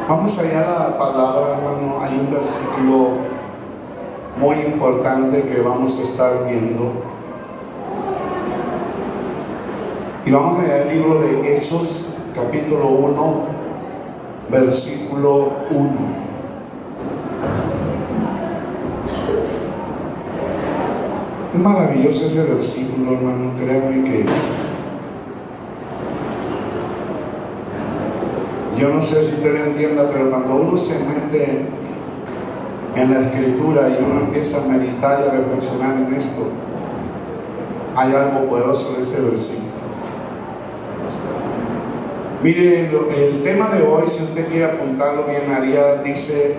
Vamos allá a la palabra, hermano. Hay un versículo muy importante que vamos a estar viendo. Y vamos allá al libro de Hechos, capítulo 1, versículo 1. Es maravilloso ese versículo, hermano. Créanme que yo no sé si usted lo entienda, pero cuando uno se mete en la escritura y uno empieza a meditar y a reflexionar en esto, hay algo poderoso en este versículo. Mire, el tema de hoy, si usted quiere apuntarlo bien, Ariel, dice: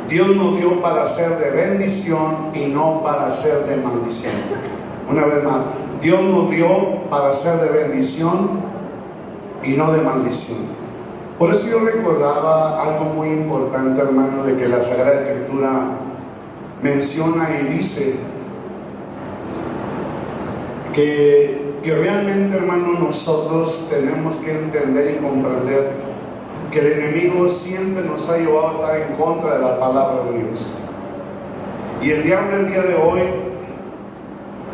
Dios nos dio para ser de bendición y no para ser de maldición. Una vez más, Dios nos dio para ser de bendición y no de maldición. Por eso yo recordaba algo muy importante, hermano, de que la Sagrada Escritura menciona y dice que realmente, hermano, nosotros tenemos que entender y comprender que el enemigo siempre nos ha llevado a estar en contra de la palabra de Dios. Y el diablo el día de hoy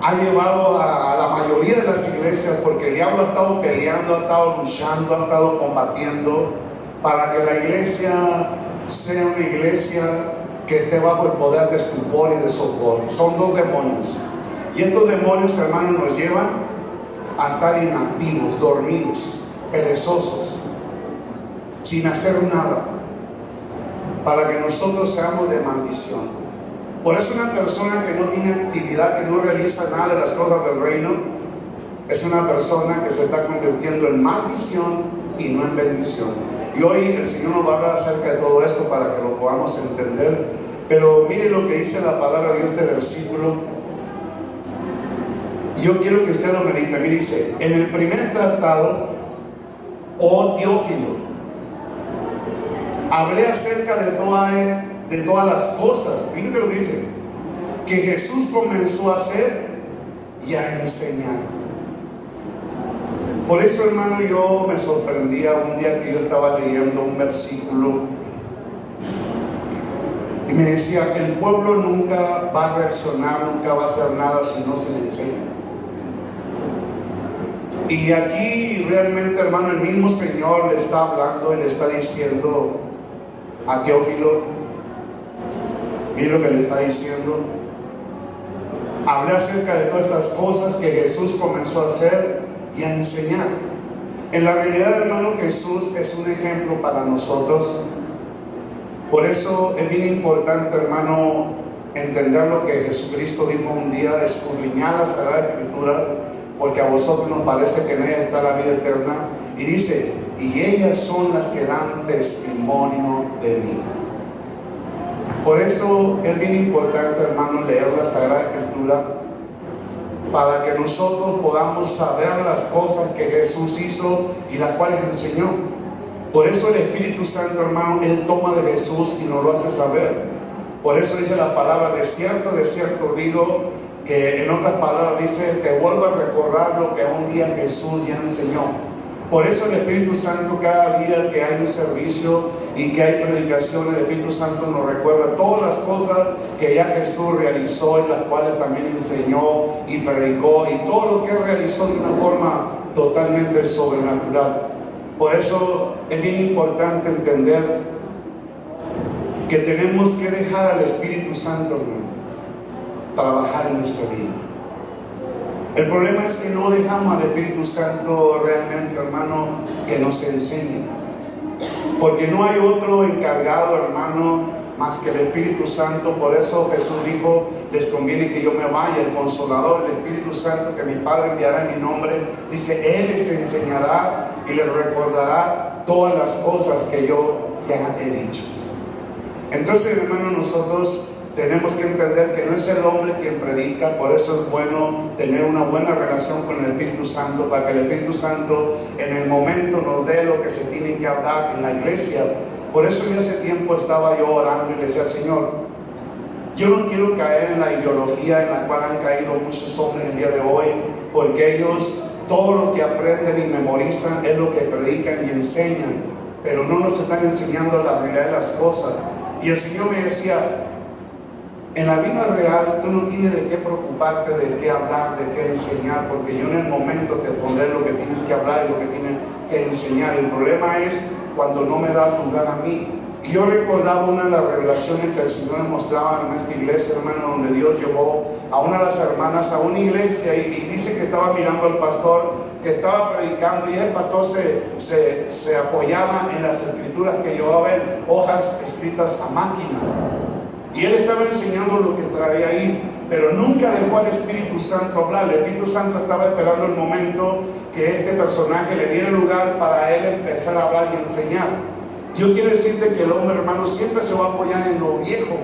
ha llevado a la mayoría de las iglesias, porque el diablo ha estado peleando, ha estado luchando, ha estado combatiendo para que la iglesia sea una iglesia que esté bajo el poder de estupor y de sopor. Son dos demonios. Y estos demonios, hermanos, nos llevan a estar inactivos, dormidos, perezosos, sin hacer nada, para que nosotros seamos de maldición. Por eso una persona que no tiene actividad, que no realiza nada de las cosas del reino, es una persona que se está convirtiendo en maldición y no en bendición. Y hoy el Señor nos va a hablar acerca de todo esto para que lo podamos entender. Pero mire lo que dice la palabra de Dios, este versículo. Yo quiero que usted lo medite. Mire, dice: en el primer tratado, oh Teófilo, hablé acerca de todas las cosas. Miren lo que dice: que Jesús comenzó a hacer y a enseñar. Por eso, hermano, yo me sorprendía un día que yo estaba leyendo un versículo y me decía que el pueblo nunca va a reaccionar, nunca va a hacer nada si no se le enseña. Y aquí realmente, hermano, el mismo Señor le está hablando y le está diciendo a Teófilo, mire lo que le está diciendo: hablé acerca de todas estas cosas que Jesús comenzó a hacer y a enseñar. En la realidad, hermano, Jesús es un ejemplo para nosotros. Por eso es bien importante, hermano, entender lo que Jesucristo dijo un día: escudriñad la Sagrada Escritura, porque a vosotros nos parece que en ella está la vida eterna. Y dice: y ellas son las que dan testimonio de mí. Por eso es bien importante, hermano, leer la Sagrada Escritura, para que nosotros podamos saber las cosas que Jesús hizo y las cuales enseñó. Por eso el Espíritu Santo, hermano, Él toma de Jesús y nos lo hace saber. Por eso dice la palabra: de cierto digo, que en otras palabras dice: te vuelvo a recordar lo que un día Jesús ya enseñó. Por eso el Espíritu Santo, cada día que hay un servicio y que hay predicación, el Espíritu Santo nos recuerda todas las cosas que ya Jesús realizó y las cuales también enseñó y predicó, y todo lo que realizó de una forma totalmente sobrenatural. Por eso es bien importante entender que tenemos que dejar al Espíritu Santo, hermano, trabajar en nuestra vida. El problema es que no dejamos al Espíritu Santo realmente, hermano, que nos enseñe. Porque no hay otro encargado, hermano, más que el Espíritu Santo. Por eso Jesús dijo: les conviene que yo me vaya, el Consolador, el Espíritu Santo, que mi Padre enviará en mi nombre. Dice: Él les enseñará y les recordará todas las cosas que yo ya he dicho. Entonces, hermano, nosotros tenemos que entender que no es el hombre quien predica. Por eso es bueno tener una buena relación con el Espíritu Santo, para que el Espíritu Santo en el momento nos dé lo que se tiene que hablar en la iglesia. Por eso en ese tiempo estaba yo orando y le decía: Señor, yo no quiero caer en la ideología en la cual han caído muchos hombres el día de hoy, porque ellos todo lo que aprenden y memorizan es lo que predican y enseñan. pero no nos están enseñando la realidad de las cosas. Y el Señor me decía, en la vida real tú no tienes de qué preocuparte, de qué hablar, de qué enseñar, porque yo en el momento te pondré lo que tienes que hablar y lo que tienes que enseñar. El problema es cuando no me das lugar a mí. Y yo recordaba una de las revelaciones que el Señor me mostraba en esta iglesia, hermano, donde Dios llevó a una de las hermanas a una iglesia y dice que estaba mirando al pastor que estaba predicando, y el pastor se apoyaba en las escrituras que llevaba él, hojas escritas a máquina, y él estaba enseñando lo que traía ahí, pero nunca dejó al Espíritu Santo hablar. El Espíritu Santo estaba esperando el momento que este personaje le diera lugar para él empezar a hablar y enseñar. Yo quiero decirte que el hombre, hermano, siempre se va a apoyar en lo viejo,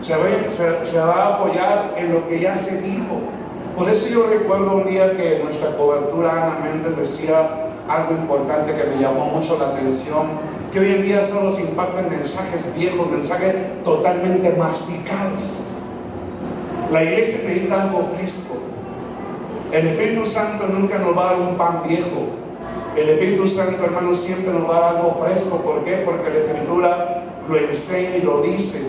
se va a apoyar en lo que ya se dijo. Por eso yo recuerdo un día que nuestra cobertura, Ana Méndez, decía algo importante que me llamó mucho la atención, que hoy en día solo se imparten mensajes viejos, mensajes totalmente masticados. La iglesia necesita algo fresco. El Espíritu Santo nunca nos va a dar un pan viejo. El Espíritu Santo, hermano, siempre nos va a dar algo fresco. ¿Por qué? Porque la Escritura lo enseña y lo dice.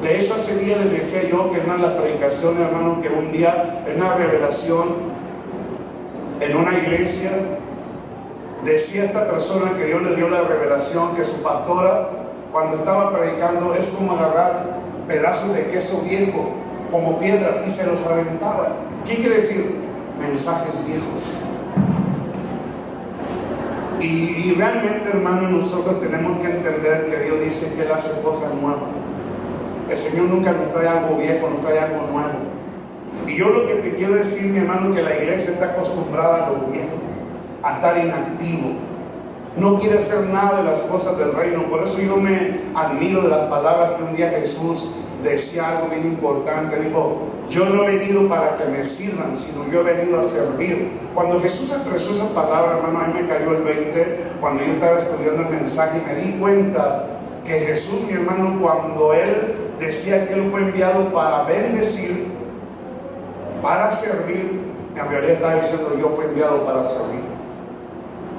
De hecho, hace día les decía yo que en una de las predicaciones, hermano, que un día en una revelación en una iglesia decía esta persona que Dios le dio la revelación que su pastora, cuando estaba predicando, es como agarrar pedazos de queso viejo como piedras y se los aventaba. ¿Qué quiere decir? Mensajes viejos. Y realmente, hermano, nosotros tenemos que entender que Dios dice que Él hace cosas nuevas. El Señor nunca nos trae algo viejo, nos trae algo nuevo. Y yo lo que te quiero decir, mi hermano, que la iglesia está acostumbrada a lo viejo, a estar inactivo. No quiere hacer nada de las cosas del reino. Por eso yo me admiro de las palabras que un día Jesús decía algo bien importante. Dijo, yo no he venido para que me sirvan, sino yo he venido a servir. Cuando Jesús expresó esa palabra, hermano, a mí me cayó el 20 cuando yo estaba estudiando el mensaje y me di cuenta que Jesús, mi hermano, cuando Él decía que Él fue enviado para bendecir, para servir, en realidad estaba diciendo, yo fui enviado para servir.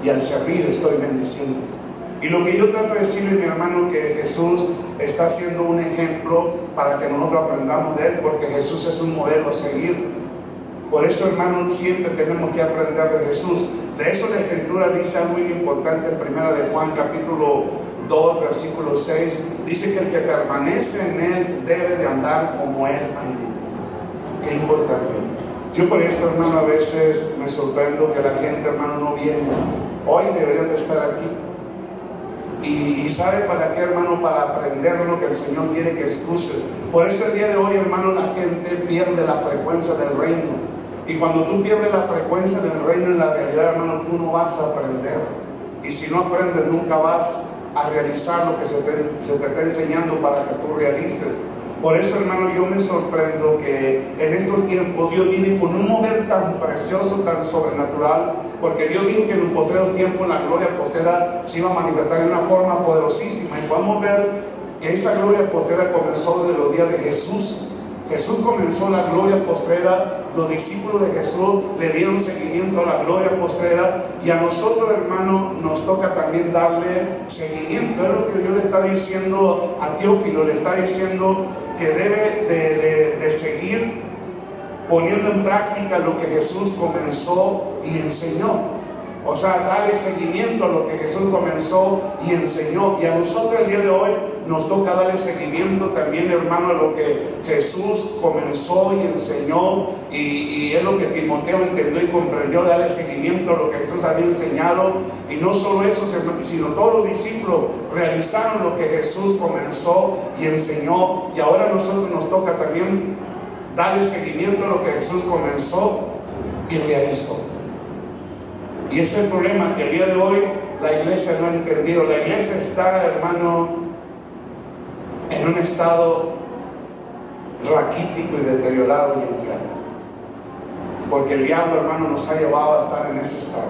Y al servir estoy bendiciendo. Y lo que yo trato de decirle, mi hermano, que Jesús está haciendo un ejemplo para que nosotros aprendamos de Él, porque Jesús es un modelo a seguir. Por eso, hermano, siempre tenemos que aprender de Jesús. De eso la Escritura dice algo muy importante en 1 de Juan, capítulo 2, versículo 6. Dice que el que permanece en Él debe de andar como Él andó. Qué importante. Yo por eso, hermano, a veces me sorprendo que la gente, hermano, no viene. Hoy deberían de estar aquí. Y ¿sabe para qué, hermano? Para aprender lo que el Señor quiere que escuche. Por eso el día de hoy, hermano, la gente pierde la frecuencia del reino. Y cuando tú pierdes la frecuencia del reino en la realidad, hermano, tú no vas a aprender. Y si no aprendes, nunca vas a realizar lo que se te está enseñando para que tú realices. Por eso, hermano, yo me sorprendo que en estos tiempos Dios viene con un mover tan precioso, tan sobrenatural, porque Dios dijo que en los postreros tiempos la gloria postrera se iba a manifestar de una forma poderosísima. Y podemos ver que esa gloria postrera comenzó desde los días de Jesús. Jesús comenzó la gloria postrera, los discípulos de Jesús le dieron seguimiento a la gloria postrera, y a nosotros, hermano, nos toca también darle seguimiento. Es lo que Dios le está diciendo a Teófilo, le está diciendo que debe de seguir poniendo en práctica lo que Jesús comenzó y enseñó. O sea, darle seguimiento a lo que Jesús comenzó y enseñó. Y a nosotros el día de hoy nos toca darle seguimiento también, hermano, a lo que Jesús comenzó y enseñó. Y es lo que Timoteo entendió y comprendió, darle seguimiento a lo que Jesús había enseñado. Y no solo eso, sino todos los discípulos realizaron lo que Jesús comenzó y enseñó. Y ahora a nosotros nos toca también darle seguimiento a lo que Jesús comenzó y realizó. Y ese es el problema, que el día de hoy la iglesia no ha entendido. La iglesia está, hermano, en un estado raquítico y deteriorado y enfermo. Porque el diablo, hermano, nos ha llevado a estar en ese estado.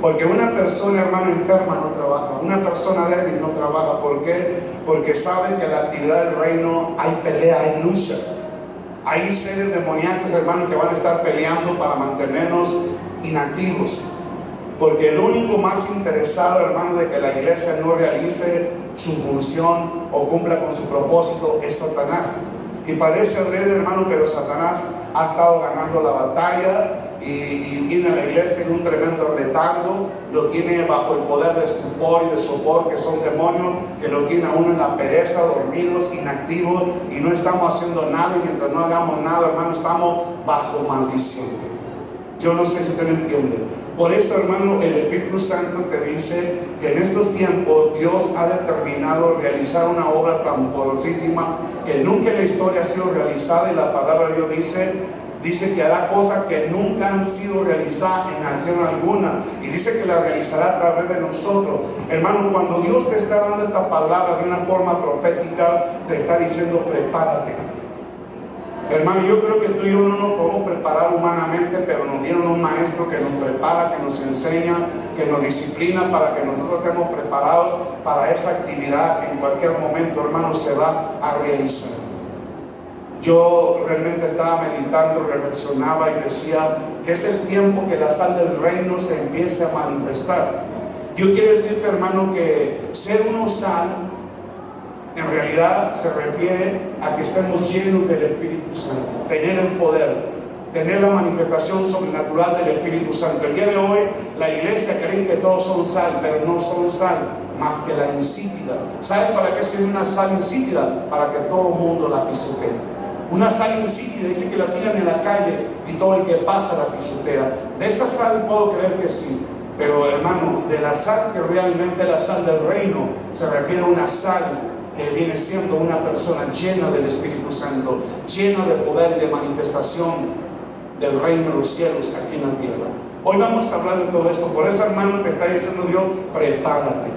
Porque una persona, hermano, enferma no trabaja. Una persona débil no trabaja. ¿Por qué? Porque sabe que en la actividad del reino hay pelea, hay lucha. Hay seres demoníacos, hermano, que van a estar peleando para mantenernos inactivos. Porque el único más interesado, hermano, de que la iglesia no realice su función o cumpla con su propósito es Satanás. Y parece, hermano, pero Satanás ha estado ganando la batalla y tiene a la iglesia en un tremendo letargo, lo tiene bajo el poder de estupor y de sopor, que son demonios, que lo tiene a uno en la pereza, dormidos, inactivos, y no estamos haciendo nada, y mientras no hagamos nada, hermano, estamos bajo maldición. Yo no sé si usted lo entiende. Por eso, hermano, el Espíritu Santo te dice que en estos tiempos Dios ha determinado realizar una obra tan poderosísima que nunca en la historia ha sido realizada, y la palabra de Dios dice que hará cosas que nunca han sido realizadas en nación alguna, y dice que la realizará a través de nosotros. Hermano, cuando Dios te está dando esta palabra de una forma profética, te está diciendo: prepárate. Hermano, yo creo que tú y yo no nos podemos preparar humanamente, pero nos dieron un maestro que nos prepara, que nos enseña, que nos disciplina para que nosotros estemos preparados para esa actividad que en cualquier momento, hermano, se va a realizar. Yo realmente estaba meditando, reflexionaba y decía que es el tiempo que la sal del reino se empiece a manifestar. Yo quiero decirte, hermano, que ser uno sal en realidad se refiere a que estemos llenos del Espíritu Santo, tener el poder, tener la manifestación sobrenatural del Espíritu Santo. El día de hoy la iglesia cree que todos son sal, pero no son sal más que la insípida. ¿Saben para qué sirve una sal insípida? Para que todo el mundo la pisotee. Una sal insípida dice que la tiran en la calle y todo el que pasa la pisotea. De esa sal puedo creer que sí, pero hermano, de la sal que realmente es la sal del reino, se refiere a una sal que viene siendo una persona llena del Espíritu Santo, llena de poder y de manifestación del reino de los cielos aquí en la tierra. Hoy vamos a hablar de todo esto. Por eso, hermano, te está diciendo Dios: prepárate.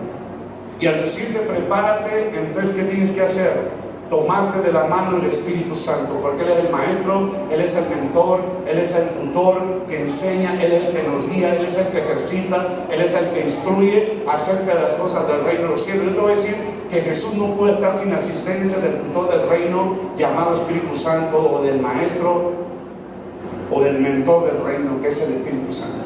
Y al decirte prepárate, entonces ¿qué tienes que hacer? Tomarte de la mano del Espíritu Santo, porque Él es el maestro, Él es el mentor, Él es el tutor que enseña, Él es el que nos guía, Él es el que ejercita, Él es el que instruye acerca de las cosas del reino de los cielos. Yo te voy a decir que Jesús no puede estar sin asistencia del tutor del reino llamado Espíritu Santo, o del maestro o del mentor del reino, que es el Espíritu Santo.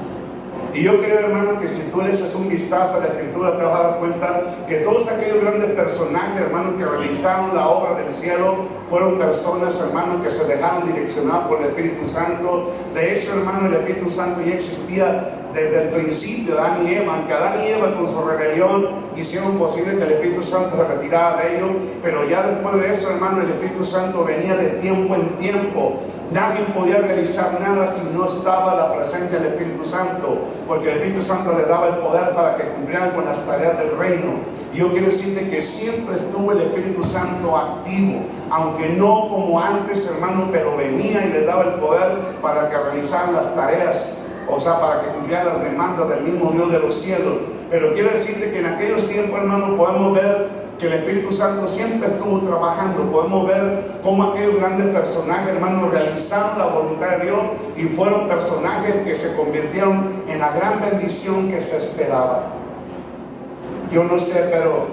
Y yo creo, hermano, que si tú le haces un vistazo a la Escritura, te vas a dar cuenta que todos aquellos grandes personajes, hermano, que realizaron la obra del cielo, fueron personas, hermano, que se dejaron direccionar por el Espíritu Santo. De hecho, hermano, el Espíritu Santo ya existía desde el principio, Adán y Eva. Aunque Adán y Eva con su rebelión hicieron posible que el Espíritu Santo se retirara de ellos, pero ya después de eso, hermano, el Espíritu Santo venía de tiempo en tiempo. Nadie podía realizar nada si no estaba la presencia del Espíritu Santo, porque el Espíritu Santo le daba el poder para que cumplieran con las tareas del reino. Y yo quiero decirte que siempre estuvo el Espíritu Santo activo, aunque no como antes, hermano, pero venía y le daba el poder para que realizaran las tareas, o sea, para que cumplieran las demandas del mismo Dios de los cielos. Pero quiero decirte que en aquellos tiempos, hermano, podemos ver que el Espíritu Santo siempre estuvo trabajando. Podemos ver cómo aquellos grandes personajes, hermanos, realizaron la voluntad de Dios y fueron personajes que se convirtieron en la gran bendición que se esperaba. Yo no sé, pero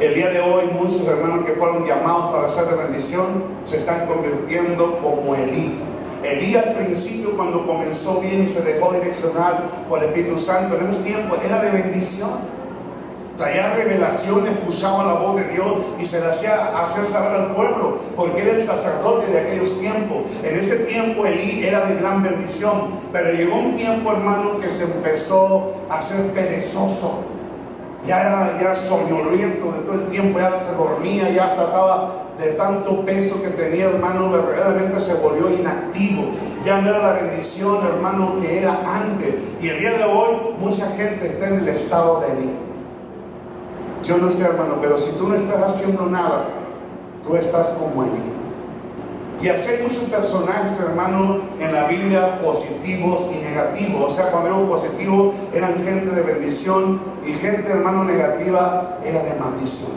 el día de hoy muchos hermanos que fueron llamados para ser de bendición se están convirtiendo como Elí. Elí al principio, cuando comenzó bien y se dejó direccionar por el Espíritu Santo, en esos tiempos era de bendición. Traía revelación, escuchaba la voz de Dios y se le hacía hacer saber al pueblo, porque era el sacerdote de aquellos tiempos. En ese tiempo Elí era de gran bendición, pero llegó un tiempo, hermano, que se empezó a ser perezoso. Ya era soñoliento de todo el tiempo, ya se dormía, ya trataba de tanto peso que tenía, hermano, verdaderamente se volvió inactivo. Ya no era la bendición, hermano, que era antes. Y el día de hoy mucha gente está en el estado de Elí. Yo no sé, hermano, pero si tú no estás haciendo nada, tú estás como Elí. Y así hay muchos personajes, hermano, en la Biblia, positivos y negativos. O sea, cuando digo positivo, eran gente de bendición, y gente, hermano, negativa era de maldición.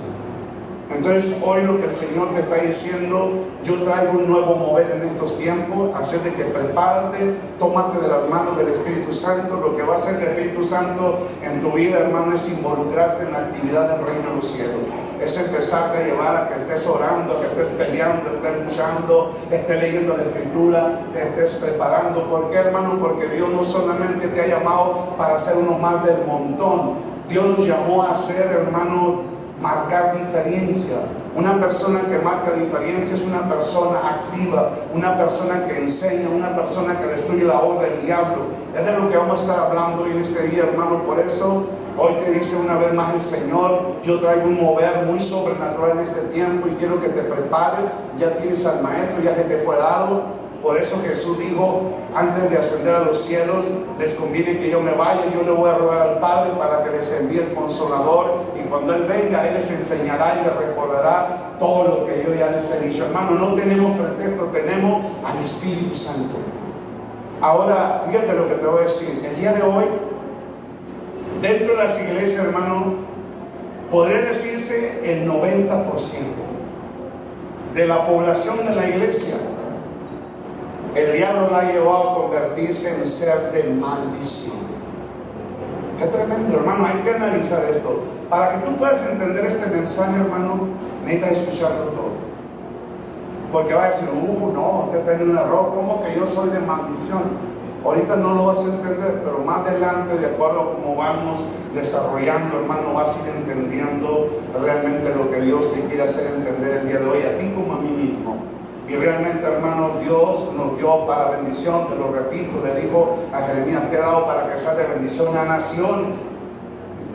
Entonces hoy lo que el Señor te está diciendo, yo traigo un nuevo mover en estos tiempos, así de que prepárate, tómate de las manos del Espíritu Santo. Lo que va a hacer el Espíritu Santo en tu vida, hermano, es involucrarte en la actividad del reino de los cielos. Es empezarte a llevar a que estés orando, a que estés peleando, estés luchando, estés leyendo la Escritura, te estés preparando. ¿Por qué, hermano? Porque Dios no solamente te ha llamado para ser uno más del montón. Dios nos llamó a ser, hermano, marcar diferencia. Una persona que marca diferencia es una persona activa, una persona que enseña, una persona que destruye la obra del diablo. Es de lo que vamos a estar hablando hoy en este día, hermano. Por eso hoy te dice una vez más el Señor, yo traigo un mover muy sobrenatural en este tiempo y quiero que te prepares. Ya tienes al Maestro, ya que te fue dado. Por eso Jesús dijo, antes de ascender a los cielos, les conviene que yo me vaya. Yo le voy a rogar al Padre para que les envíe el Consolador, y cuando Él venga, Él les enseñará y les recordará todo lo que yo ya les he dicho. Hermano, no tenemos pretexto, tenemos al Espíritu Santo. Ahora, fíjate lo que te voy a decir. El día de hoy, dentro de las iglesias, hermano, podría decirse el 90% de la población de la iglesia, el diablo la ha llevado a convertirse en ser de maldición. Qué tremendo, hermano. Hay que analizar esto. Para que tú puedas entender este mensaje, hermano, necesitas escucharlo todo. Porque va a decir, no, usted tiene un error. ¿Cómo que yo soy de maldición? Ahorita no lo vas a entender, pero más adelante, de acuerdo a cómo vamos desarrollando, hermano, vas a ir entendiendo realmente lo que Dios te quiere hacer entender el día de hoy, a ti como a mí mismo. Y realmente, hermano, Dios nos dio para bendición, te lo repito, le dijo a Jeremías, te he dado para que seas de bendición a naciones.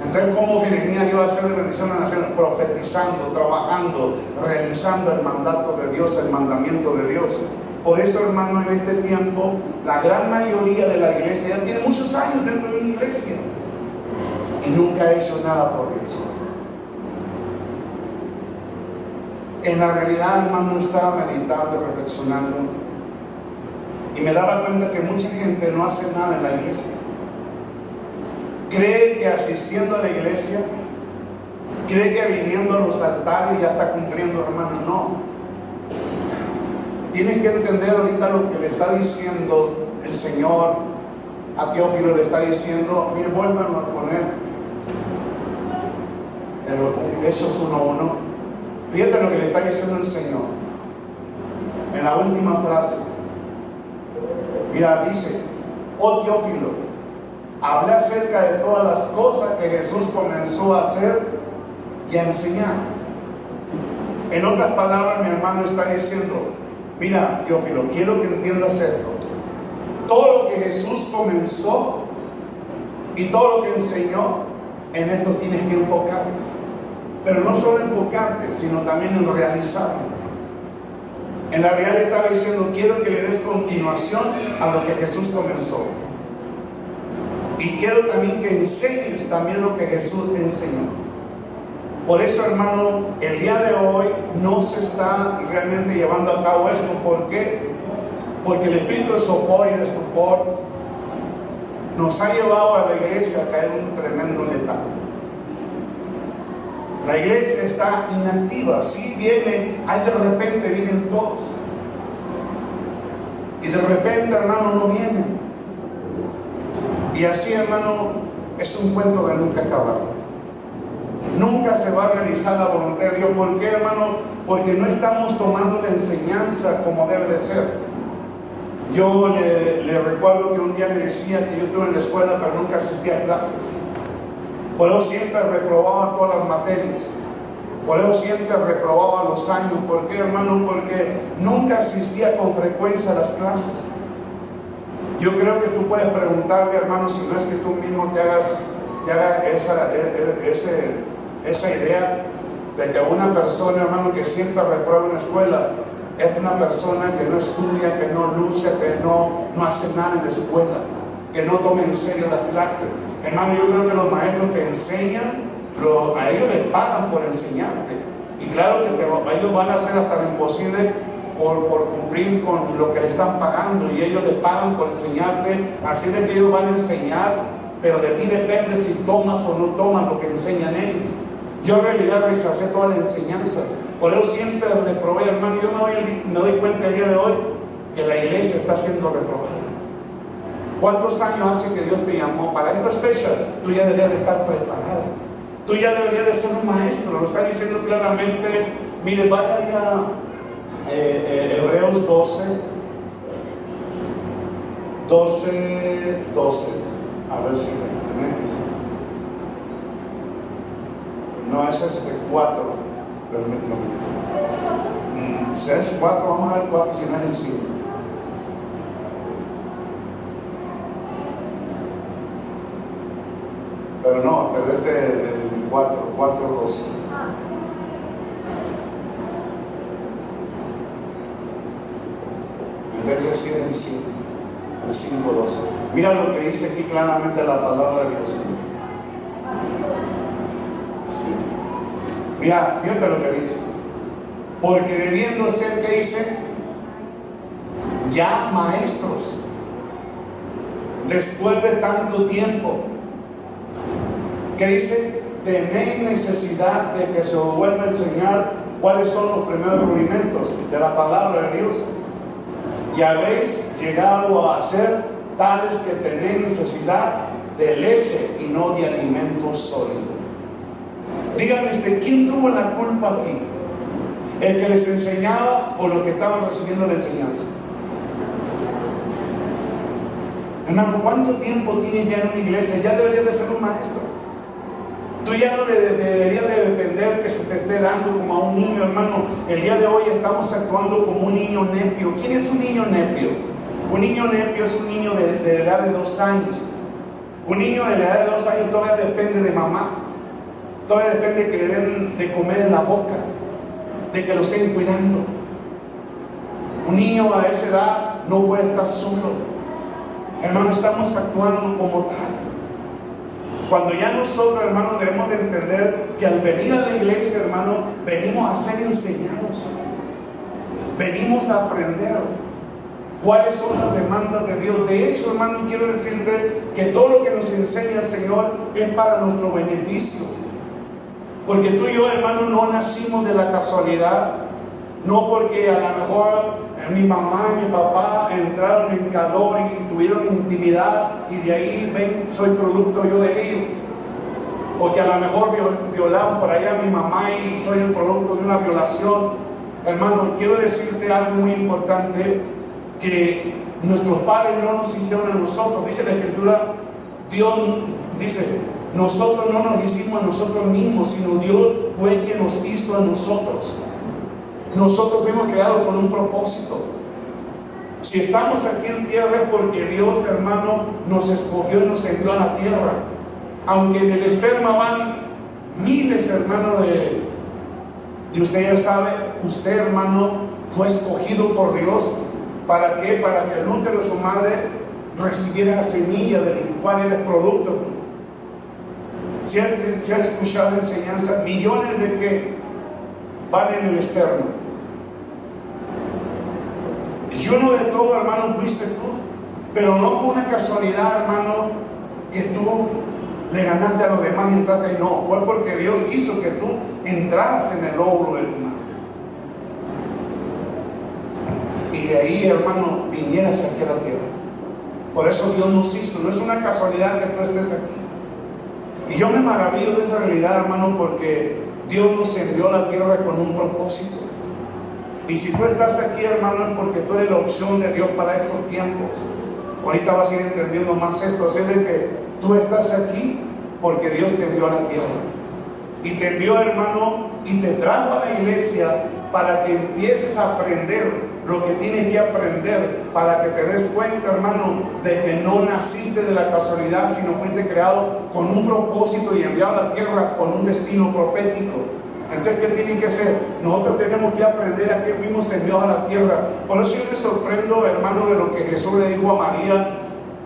Entonces, ¿cómo Jeremías iba a ser de bendición a naciones? Profetizando, trabajando, realizando el mandato de Dios, el mandamiento de Dios. Por eso, hermano, en este tiempo, la gran mayoría de la iglesia ya tiene muchos años dentro de una iglesia y nunca ha hecho nada por eso. En la realidad, hermano, estaba meditando, reflexionando, y me daba cuenta que mucha gente no hace nada en la iglesia. Cree que asistiendo a la iglesia, cree que viniendo a los altares ya está cumpliendo, hermano. No. Tienes que entender ahorita lo que le está diciendo el Señor a Teófilo. Le está diciendo, mire, vuelvan a poner en Hechos 1:1. Fíjate lo que le está diciendo el Señor en la última frase. Mira, dice, oh Teófilo, hablé acerca de todas las cosas que Jesús comenzó a hacer y a enseñar. En otras palabras, mi hermano está diciendo, mira, Teófilo, quiero que entiendas esto. Todo lo que Jesús comenzó y todo lo que enseñó, en esto tienes que enfocarte. Pero no solo enfocarte, sino también en realizarlo. En la realidad estaba diciendo, quiero que le des continuación a lo que Jesús comenzó. Y quiero también que enseñes también lo que Jesús te enseñó. Por eso, hermano, el día de hoy no se está realmente llevando a cabo esto. ¿Por qué? Porque el espíritu de sopor y de estupor nos ha llevado a la iglesia a caer en un tremendo letargo. La iglesia está inactiva. Si viene, de repente vienen todos. Y de repente, hermano, no vienen. Y así, hermano, es un cuento de nunca acabar. Nunca se va a realizar la voluntad de Dios. ¿Por qué, hermano? Porque no estamos tomando la enseñanza como debe de ser. Yo le recuerdo que un día me decía que yo estuve en la escuela, pero nunca asistía a clases. Por eso siempre reprobaba todas las materias. Por eso siempre reprobaba los años. ¿Por qué, hermano? Porque nunca asistía con frecuencia a las clases. Yo creo que tú puedes preguntarle, hermano, si no es que tú mismo te hagas esa idea de que una persona, hermano, que siempre reprueba en la escuela, es una persona que no estudia, que no lucha, que no hace nada en la escuela, que no toma en serio las clases. Hermano, yo creo que los maestros te enseñan, a ellos les pagan por enseñarte. Y claro que ellos van a hacer hasta lo imposible por cumplir con lo que le están pagando, y ellos les pagan por enseñarte. Así de que ellos van a enseñar, pero de ti depende si tomas o no tomas lo que enseñan ellos. Yo en realidad rechacé toda la enseñanza. Por eso siempre reprobé, hermano. Yo me doy cuenta el día de hoy que la iglesia está siendo reprobada. ¿Cuántos años hace que Dios te llamó para esta fecha? Tú ya deberías de estar preparado. Tú ya deberías de ser un maestro. Lo está diciendo claramente. Mire, vaya a Hebreos 12. A ver si lo tenemos. No, ese es 4. Si es 4, vamos a ver 4, si no es el 5. Pero no, pero es del 4:12. En vez de decir el 5, el 5:12. Mira lo que dice aquí claramente la palabra de Dios. Sí. Mira, fíjate lo que dice. Porque debiendo ser, ¿qué dice? Ya maestros, después de tanto tiempo, ¿qué dice? Tenéis necesidad de que se os vuelva a enseñar cuáles son los primeros rudimentos de la palabra de Dios. Y habéis llegado a ser tales que tenéis necesidad de leche y no de alimento sólido. Díganme ¿quién tuvo la culpa aquí? ¿El que les enseñaba o los que estaban recibiendo la enseñanza? Hermano, ¿cuánto tiempo tienes ya en una iglesia? Ya deberías de ser un maestro. Tú ya no deberías de depender que se te esté dando como a un niño, hermano. El día de hoy estamos actuando como un niño nepio. ¿Quién es un niño nepio? Un niño nepio es un niño de edad de 2 años. Un niño de la edad de 2 años todavía depende de mamá. Todavía depende de que le den de comer en la boca, de que lo estén cuidando. Un niño a esa edad no puede estar solo. Hermano, estamos actuando como tal. Cuando ya nosotros, hermano, debemos de entender que al venir a la iglesia, hermano, venimos a ser enseñados. Venimos a aprender cuáles son las demandas de Dios. De hecho, hermano, quiero decirte que todo lo que nos enseña el Señor es para nuestro beneficio. Porque tú y yo, hermano, no nacimos de la casualidad. No porque a lo mejor mi mamá y mi papá entraron en calor y tuvieron intimidad y de ahí ven, soy producto yo de ellos. Porque a lo mejor violaron por allá a mi mamá y soy el producto de una violación. Hermano, quiero decirte algo muy importante, que nuestros padres no nos hicieron a nosotros. Dice la Escritura, Dios dice, nosotros no nos hicimos a nosotros mismos, sino Dios fue quien nos hizo a nosotros. Nosotros fuimos creados con un propósito. Si estamos aquí en tierra es porque Dios, hermano, nos escogió y nos envió a la tierra. Aunque en el esperma van miles, hermano, de usted ya sabe, usted, hermano, fue escogido por Dios. ¿Para qué? Para que el útero de su madre recibiera la semilla del cual eres producto. Si has escuchado la enseñanza, millones de que van en el esperma. Y uno de todo, hermano, fuiste tú. Pero no fue una casualidad, hermano, que tú le ganaste a los demás y entraste. No, fue porque Dios quiso que tú entraras en el óvulo de tu madre. Y de ahí, hermano, vinieras aquí a la tierra. Por eso Dios nos hizo. No es una casualidad que tú estés aquí. Y yo me maravillo de esa realidad, hermano, porque Dios nos envió a la tierra con un propósito. Y si tú estás aquí, hermano, es porque tú eres la opción de Dios para estos tiempos. Ahorita vas a ir entendiendo más esto. Así de que tú estás aquí porque Dios te envió a la tierra. Y te envió, hermano, y te trajo a la iglesia para que empieces a aprender lo que tienes que aprender, para que te des cuenta, hermano, de que no naciste de la casualidad, sino fuiste creado con un propósito y enviado a la tierra con un destino profético. Entonces, ¿qué tienen que hacer? Nosotros tenemos que aprender a qué fuimos enviados a la tierra. Por eso yo me sorprendo, hermano, de lo que Jesús le dijo a María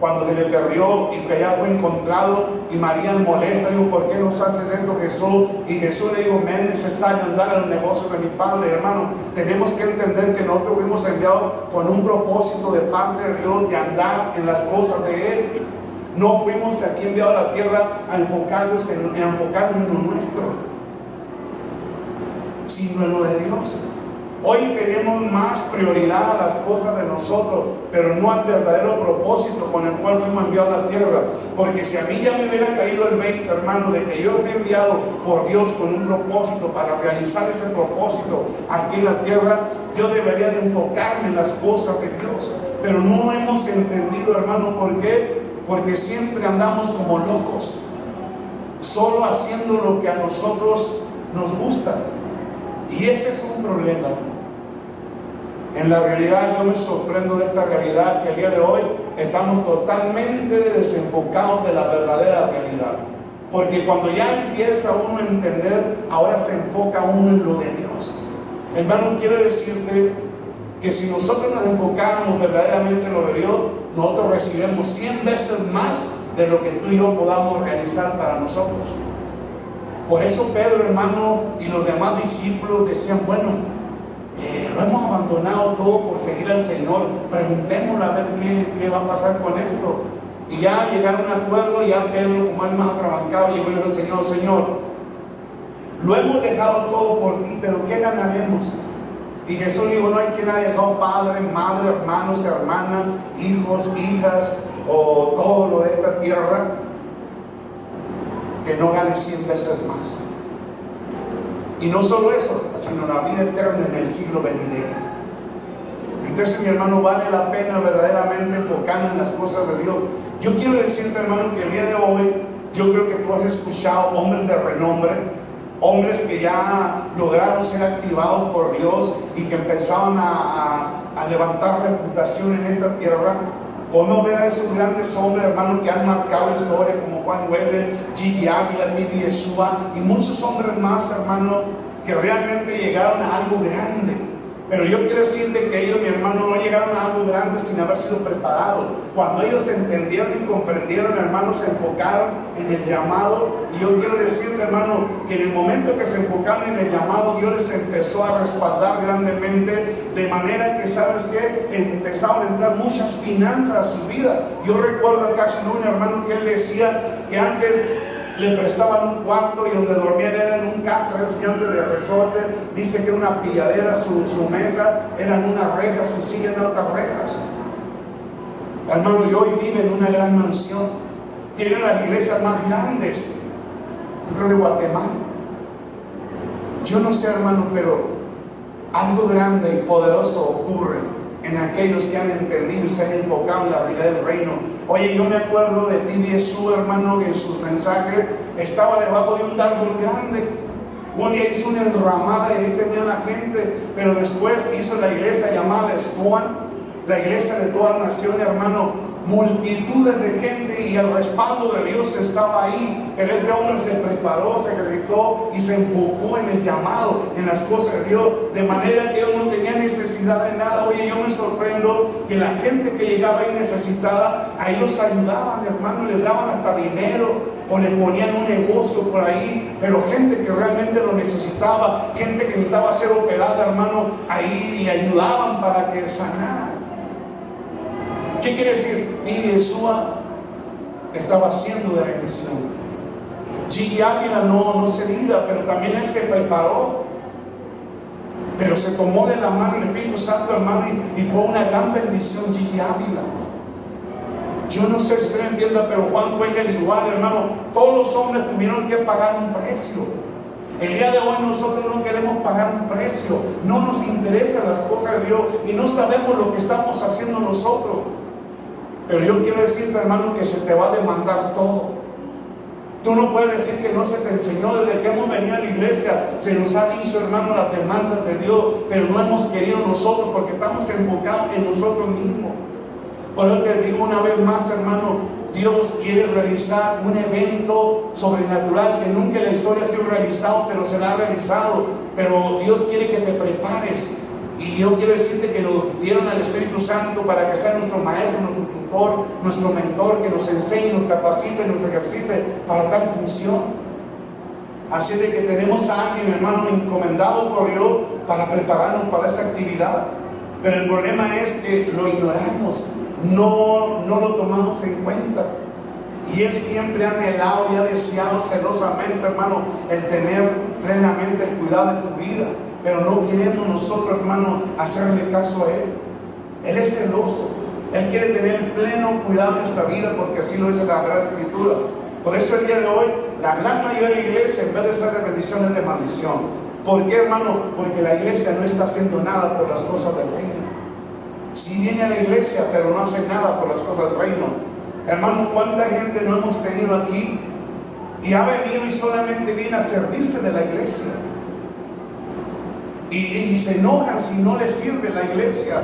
cuando se le perdió y que ya fue encontrado, y María molesta, dijo, ¿por qué nos haces esto, Jesús? Y Jesús le dijo, me es necesario andar al negocio de mi Padre. Hermano, tenemos que entender que nosotros fuimos enviados con un propósito de parte de Dios, de andar en las cosas de Él. No fuimos aquí enviados a la tierra a enfocarnos en lo nuestro. sino en lo de Dios. Hoy tenemos más prioridad a las cosas de nosotros, pero no al verdadero propósito con el cual fuimos enviados a la tierra. Porque si a mí ya me hubiera caído el 20, hermano, de que yo fui enviado por Dios con un propósito para realizar ese propósito aquí en la tierra, yo debería de enfocarme en las cosas de Dios. Pero no hemos entendido, hermano, ¿por qué? Porque siempre andamos como locos, solo haciendo lo que a nosotros nos gusta. Y ese es un problema. En la realidad, yo me sorprendo de esta realidad, que el día de hoy estamos totalmente desenfocados de la verdadera realidad. Porque cuando ya empieza uno a entender, ahora se enfoca uno en lo de Dios. Hermano, quiero decirte que si nosotros nos enfocáramos verdaderamente en lo de Dios, nosotros recibiremos 100 veces más de lo que tú y yo podamos realizar para nosotros. Por eso Pedro, hermano, y los demás discípulos decían, bueno, lo hemos abandonado todo por seguir al Señor, preguntémosle a ver qué va a pasar con esto. Y ya llegaron a un acuerdo, y ya Pedro, como el más atrabancado, llegó y le dijo al Señor, Señor, lo hemos dejado todo por ti, pero ¿qué ganaremos? Y Jesús dijo, no hay quien haya dejado padre, madre, hermanos, hermanas, hijos, hijas, o todo lo de esta tierra, que no gane 100 veces más. Y no solo eso, sino la vida eterna en el siglo venidero. Entonces, mi hermano, vale la pena verdaderamente enfocarnos en las cosas de Dios. Yo quiero decirte, hermano, que el día de hoy, yo creo que tú has escuchado hombres de renombre, hombres que ya lograron ser activados por Dios y que empezaban a levantar reputación en esta tierra. Podemos ver a esos grandes hombres, hermanos, que han marcado historia, como Juan Weber, Gigi Ávila, Titi Yeshua y muchos hombres más, hermanos, que realmente llegaron a algo grande. Pero yo quiero decirte que ellos, mi hermano, no llegaron a algo grande sin haber sido preparados. Cuando ellos entendieron y comprendieron, hermano, se enfocaron en el llamado. Y yo quiero decirte, hermano, que en el momento que se enfocaron en el llamado, Dios les empezó a respaldar grandemente, de manera que, ¿sabes qué? Empezaron a entrar muchas finanzas a su vida. Yo recuerdo a Cash un hermano, que él decía que antes le prestaban un cuarto y donde dormía era en un campo de resorte. Dice que era una pilladera, su mesa eran unas rejas, su silla en otras rejas. Hermano, y hoy vive en una gran mansión. Tiene las iglesias más grandes, yo creo, de Guatemala. Yo no sé, hermano, pero algo grande y poderoso ocurre en aquellos que han entendido y se han enfocado en la realidad del reino. Oye, yo me acuerdo de Titi Yeshua, hermano, que en sus mensajes estaba debajo de un árbol grande. Un día hizo una enramada y ahí tenía la gente, pero después hizo la iglesia llamada Escoan, la iglesia de toda nación, hermano. Multitudes de gente y el respaldo de Dios estaba ahí. Pero este hombre se preparó, se gritó y se enfocó en el llamado, en las cosas de Dios, de manera que él no tenía necesidad de nada. Oye, yo me sorprendo que la gente que llegaba ahí necesitada, ahí los ayudaban, hermano, les daban hasta dinero o le ponían un negocio por ahí. Pero gente que realmente lo necesitaba, gente que necesitaba ser operada, hermano, ahí le ayudaban para que sanara. ¿Qué quiere decir? Titi Yeshua estaba haciendo de bendición. Gigi Ávila no se diga, pero también él se preparó. Pero se tomó de la mano el Espíritu Santo, hermano, y fue una gran bendición Gigi Ávila. Yo no sé si usted entienda, pero Juan Weber igual, hermano. Todos los hombres tuvieron que pagar un precio. El día de hoy nosotros no queremos pagar un precio. No nos interesan las cosas de Dios y no sabemos lo que estamos haciendo nosotros. Pero yo quiero decirte, hermano, que se te va a demandar todo. Tú no puedes decir que no se te enseñó desde que hemos venido a la iglesia. Se nos ha dicho, hermano, las demandas de Dios, pero no hemos querido nosotros porque estamos enfocados en nosotros mismos. Por eso te digo una vez más, hermano, Dios quiere realizar un evento sobrenatural que nunca en la historia ha sido realizado, pero será realizado. Pero Dios quiere que te prepares. Y yo quiero decirte que nos dieron al Espíritu Santo para que sea nuestro maestro, nuestro tutor, nuestro mentor, que nos enseñe, nos capacite, nos ejercite para tal función. Así de que tenemos a alguien, hermano, encomendado por Dios para prepararnos para esa actividad. Pero el problema es que lo ignoramos, no lo tomamos en cuenta. Y Él siempre ha anhelado y ha deseado celosamente, hermano, el tener plenamente el cuidado de tu vida. Pero no queremos nosotros, hermano, hacerle caso a Él. Él es celoso. Él quiere tener pleno cuidado de nuestra vida, porque así lo dice la Sagrada Escritura. Por eso el día de hoy, la gran mayoría de la iglesia, en vez de ser de bendición, es de maldición. ¿Por qué, hermano? Porque la iglesia no está haciendo nada por las cosas del reino. Sí viene a la iglesia, pero no hace nada por las cosas del reino. Hermano, ¿cuánta gente no hemos tenido aquí? Y ha venido y solamente viene a servirse de la iglesia. Y se enojan si no les sirve la iglesia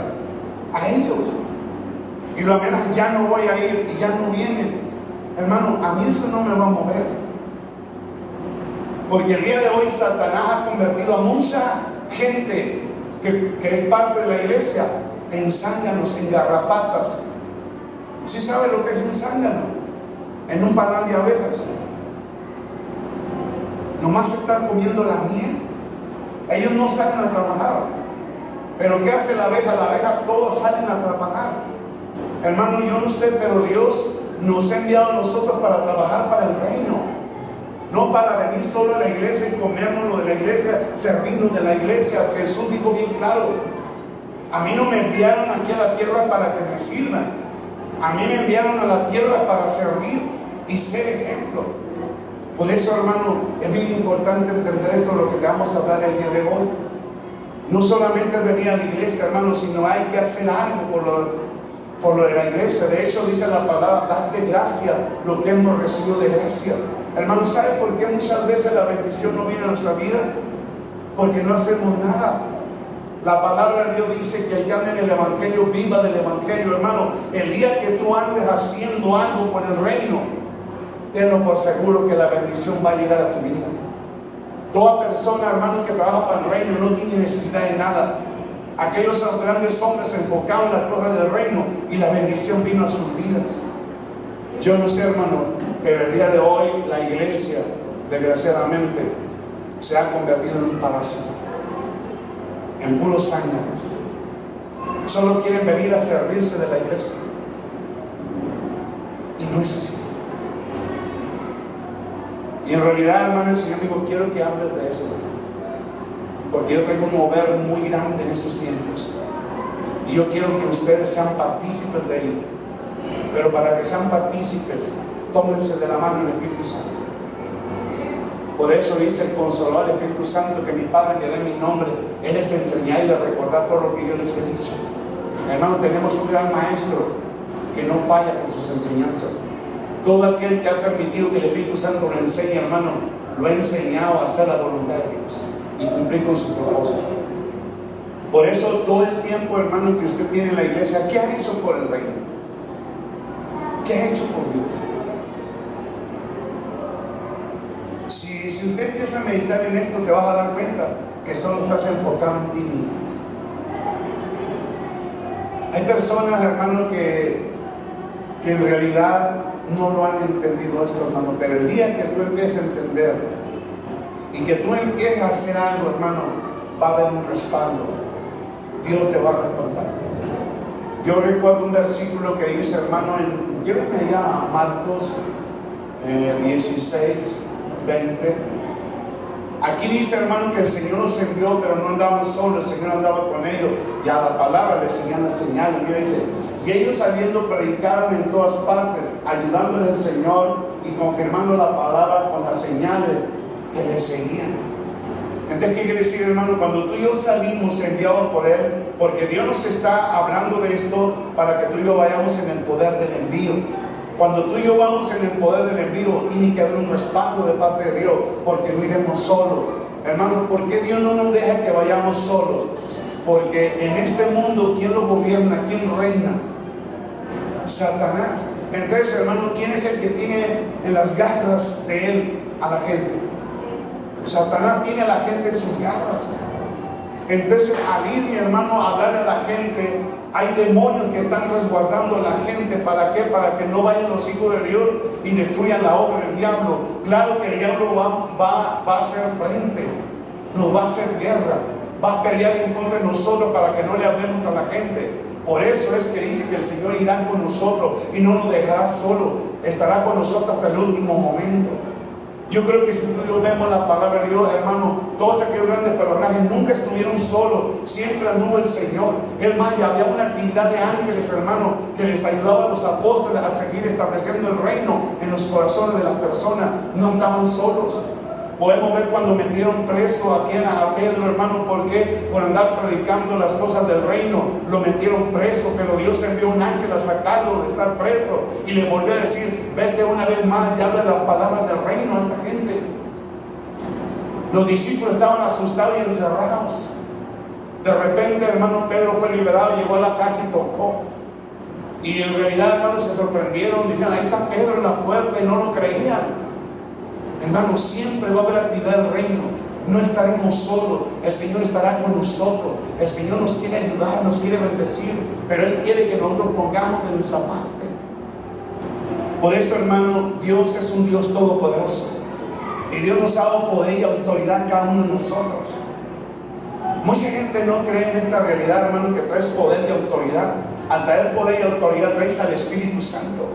a ellos. Y lo amenazan, ya no voy a ir, y ya no vienen. Hermano, a mí eso no me va a mover. Porque el día de hoy Satanás ha convertido a mucha gente que es parte de la iglesia en zánganos, en garrapatas. ¿Sí sabe lo que es un zángano? En un panal de abejas. Nomás se están comiendo la miel. Ellos no salen a trabajar. Pero ¿qué hace la abeja? La abeja todos salen a trabajar. Hermano, yo no sé, pero Dios nos ha enviado a nosotros para trabajar para el reino. No para venir solo a la iglesia y comernos lo de la iglesia, servirnos de la iglesia. Jesús dijo bien claro: a mí no me enviaron aquí a la tierra para que me sirvan. A mí me enviaron a la tierra para servir y ser ejemplo. Por eso, hermano, es bien importante entender esto, lo que te vamos a hablar el día de hoy. No solamente venir a la iglesia, hermano, sino hay que hacer algo por lo de la iglesia. De hecho, dice la palabra: darte gracia lo que hemos recibido de gracia. Hermano, ¿sabe por qué muchas veces la bendición no viene a nuestra vida? Porque no hacemos nada. La palabra de Dios dice que el que ande en el evangelio viva del evangelio. Hermano, el día que tú andes haciendo algo por el reino, tenlo por seguro que la bendición va a llegar a tu vida. Toda persona, hermano, que trabaja para el reino no tiene necesidad de nada. Aquellos grandes hombres se enfocaban en las cosas del reino y la bendición vino a sus vidas. Yo no sé, hermano, pero el día de hoy la iglesia, desgraciadamente, se ha convertido en un parásito, en puros zánganos. Solo quieren venir a servirse de la iglesia. Y no es así. Y en realidad, hermano, el Señor dijo: quiero que hables de esto, porque yo tengo un mover muy grande en estos tiempos. Y yo quiero que ustedes sean partícipes de él. Pero para que sean partícipes, tómense de la mano el Espíritu Santo. Por eso dice el Consolador, el Espíritu Santo, que mi Padre me dé mi nombre. Él les enseñará y les recordará todo lo que yo les he dicho. Hermano, tenemos un gran maestro que no falla con sus enseñanzas. Todo aquel que ha permitido que el Espíritu Santo lo enseñe, hermano, lo ha enseñado a hacer la voluntad de Dios y cumplir con su propósito. Por eso todo el tiempo, hermano, que usted tiene en la iglesia, ¿qué ha hecho por el reino? ¿Qué ha hecho por Dios? Si usted empieza a meditar en esto, te vas a dar cuenta que solo estás enfocado en ti mismo. Hay personas, hermano, que en realidad no lo han entendido esto, hermano, pero el día que tú empieces a entender y que tú empieces a hacer algo, hermano, va a haber un respaldo. Dios te va a respaldar. Yo recuerdo un versículo que dice, hermano, llévenme allá a Marcos 16, 20. Aquí dice, hermano, que el Señor los envió, pero no andaban solos, el Señor andaba con ellos. Y a la palabra le seguían las señales. Mira, dice: y ellos saliendo predicaron en todas partes, ayudándoles al Señor y confirmando la palabra con las señales que le seguían. Entonces, ¿qué quiere decir, hermano? Cuando tú y yo salimos enviados por Él, porque Dios nos está hablando de esto para que tú y yo vayamos en el poder del envío. Cuando tú y yo vamos en el poder del envío, tiene que haber un respaldo de parte de Dios, porque no iremos solos. Hermano, ¿por qué Dios no nos deja que vayamos solos? Porque en este mundo, ¿quién lo gobierna? ¿Quién reina? Satanás. Entonces, hermano, ¿quién es el que tiene en las garras de él a la gente? Satanás tiene a la gente en sus garras. Entonces, al ir, mi hermano, a hablar a la gente, hay demonios que están resguardando a la gente. ¿Para qué? Para que no vayan los hijos de Dios y destruyan la obra del diablo. Claro que el diablo va a hacer frente, nos va a hacer guerra, va a pelear en contra de nosotros para que no le hablemos a la gente. Por eso es que dice que el Señor irá con nosotros y no nos dejará solo. estará con nosotros hasta el último momento. Yo creo que si nosotros vemos la palabra de Dios, hermano, todos aquellos grandes personajes nunca estuvieron solos, siempre anduvo el Señor. Es más, ya había una actividad de ángeles, hermano, que les ayudaba a los apóstoles a seguir estableciendo el reino en los corazones de las personas. No estaban solos. Podemos ver cuando metieron preso a Pedro, hermano, ¿por qué? Por andar predicando las cosas del reino. Lo metieron preso, pero Dios envió un ángel a sacarlo de estar preso y le volvió a decir: vete una vez más y habla las palabras del reino a esta gente. Los discípulos estaban asustados y encerrados. De repente, hermano, Pedro fue liberado, llegó a la casa y tocó. Y en realidad, hermano, se sorprendieron, decían: ahí está Pedro en la puerta, y no lo creían. Hermano, siempre va a haber actividad del reino. No estaremos solos. El Señor estará con nosotros. El Señor nos quiere ayudar, nos quiere bendecir, pero Él quiere que nosotros pongamos de nuestra parte. Por eso, hermano, Dios es un Dios todopoderoso, y Dios nos ha dado poder y autoridad a cada uno de nosotros. Mucha gente no cree en esta realidad, hermano, que traes poder y autoridad. Al traer poder y autoridad traes al Espíritu Santo.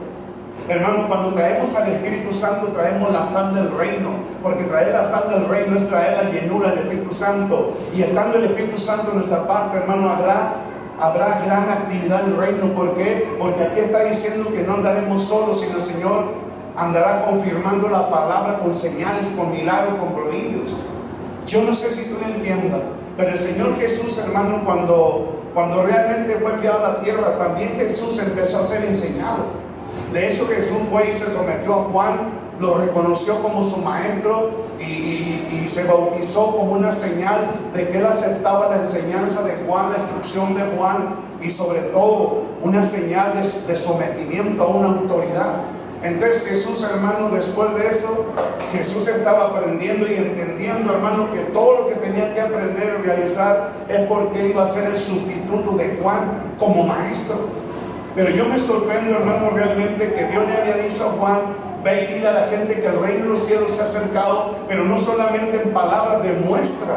Hermano, cuando traemos al Espíritu Santo, traemos la sal del reino, porque traer la sal del reino es traer la llenura del Espíritu Santo. Y estando el Espíritu Santo en nuestra parte, hermano, habrá gran actividad del reino. ¿Por qué? Porque aquí está diciendo que no andaremos solos, sino el Señor andará confirmando la palabra con señales, con milagros, con prodigios. Yo no sé si tú lo entiendas, pero el Señor Jesús, hermano, cuando realmente fue enviado a la tierra, también Jesús empezó a ser enseñado. De hecho, Jesús fue y se sometió a Juan, lo reconoció como su maestro y se bautizó como una señal de que él aceptaba la enseñanza de Juan, la instrucción de Juan, y sobre todo una señal de sometimiento a una autoridad. Entonces Jesús, hermano, después de eso, Jesús estaba aprendiendo y entendiendo, hermano, que todo lo que tenía que aprender y realizar es porque él iba a ser el sustituto de Juan como maestro. Pero yo me sorprendo, hermano, realmente que Dios le había dicho a Juan: ve y dile a la gente que el reino de los cielos se ha acercado, pero no solamente en palabras, demuestra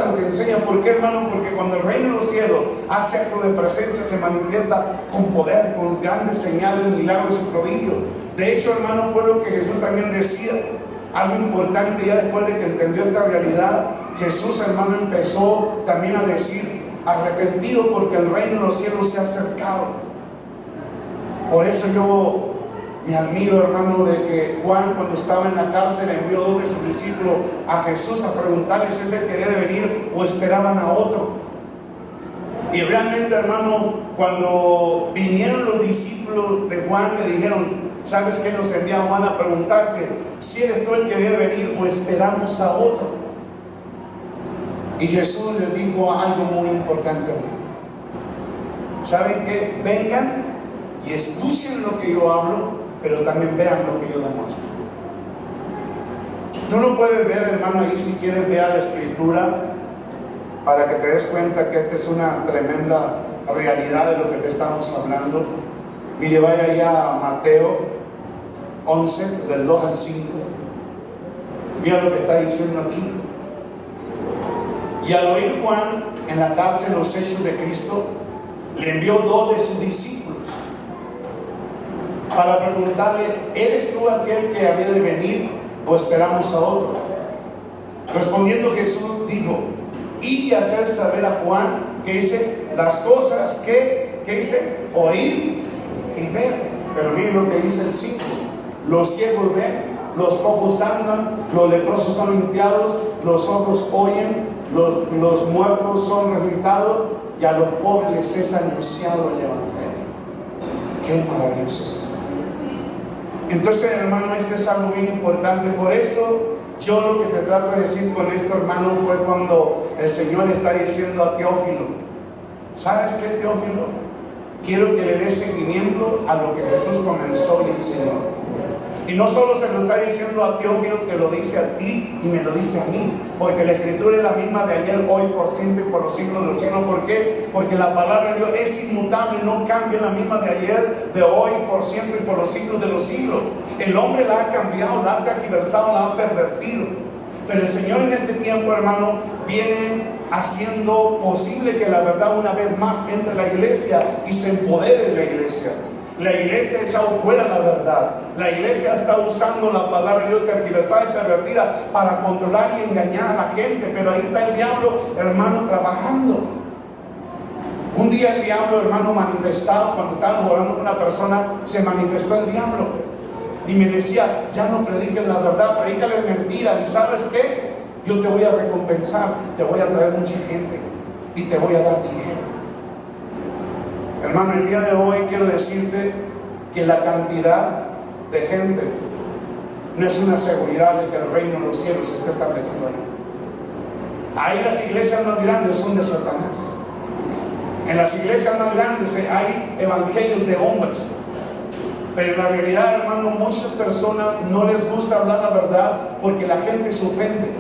lo que enseña. ¿Por qué, hermano? Porque cuando el reino de los cielos hace acto de presencia, se manifiesta con poder, con grandes señales, milagros y prodigios. De hecho, hermano, fue lo que Jesús también decía. Algo importante, ya después de que entendió esta realidad, Jesús, hermano, empezó también a decir: arrepentido, porque el reino de los cielos se ha acercado. Por eso yo me admiro, hermano, de que Juan, cuando estaba en la cárcel, envió 2 de sus discípulos a Jesús a preguntarles si ese quería venir o esperaban a otro. Y realmente, hermano, cuando vinieron los discípulos de Juan, le dijeron: ¿sabes qué? Nos envía Juan a preguntarte si eres tú el que debe venir o esperamos a otro. Y Jesús les dijo algo muy importante. ¿Saben qué? Vengan y escuchen lo que yo hablo, pero también vean lo que yo demuestro. Tú lo puedes ver, hermano, ahí si quieres ver la escritura, para que te des cuenta que esta es una tremenda realidad de lo que te estamos hablando. Mire, vaya allá a Mateo 11, del 2 al 5. Mira lo que está diciendo aquí. Y al oír Juan en la cárcel los hechos de Cristo, le envió 2 de sus discípulos para preguntarle: ¿eres tú aquel que había de venir o esperamos a otro? Respondiendo Jesús dijo: id y hacer saber a Juan que dice las cosas que dice oír y ver. Pero miren lo que dice el 5: los ciegos ven, los cojos andan, los leprosos son limpiados, los ojos oyen, los muertos son resucitados, y a los pobres les es anunciado el evangelio. Qué maravilloso es eso. Entonces, hermano, esto es algo bien importante. Por eso yo lo que te trato de decir con esto, hermano, fue cuando el Señor está diciendo a Teófilo: ¿sabes qué, Teófilo? Quiero que le des seguimiento a lo que Jesús comenzó y enseñó. Y no solo se lo está diciendo a Teófilo, que lo dice a ti y me lo dice a mí, porque la escritura es la misma de ayer, hoy, por siempre y por los siglos de los siglos. ¿Por qué? Porque la palabra de Dios es inmutable, no cambia, la misma de ayer, de hoy, por siempre y por los siglos de los siglos. El hombre la ha cambiado, la ha tergiversado, la ha pervertido. Pero el Señor en este tiempo, hermano, viene haciendo posible que la verdad una vez más entre a la iglesia y se empodere de la iglesia. La iglesia ha echado fuera la verdad. La iglesia está usando la palabra de Dios tergiversada y pervertida para controlar y engañar a la gente. Pero ahí está el diablo, hermano, trabajando. Un día el diablo, hermano, manifestado, cuando estábamos orando con una persona, se manifestó el diablo. Y me decía, ya no prediques la verdad, predícale mentira. ¿Y sabes qué? Yo te voy a recompensar, te voy a traer mucha gente y te voy a dar dinero. Hermano, el día de hoy quiero decirte que la cantidad de gente no es una seguridad de que el reino de los cielos se esté estableciendo ahí. Ahí las iglesias más grandes son de Satanás. En las iglesias más grandes hay evangelios de hombres. Pero en la realidad, hermano, muchas personas no les gusta hablar la verdad porque la gente se ofende.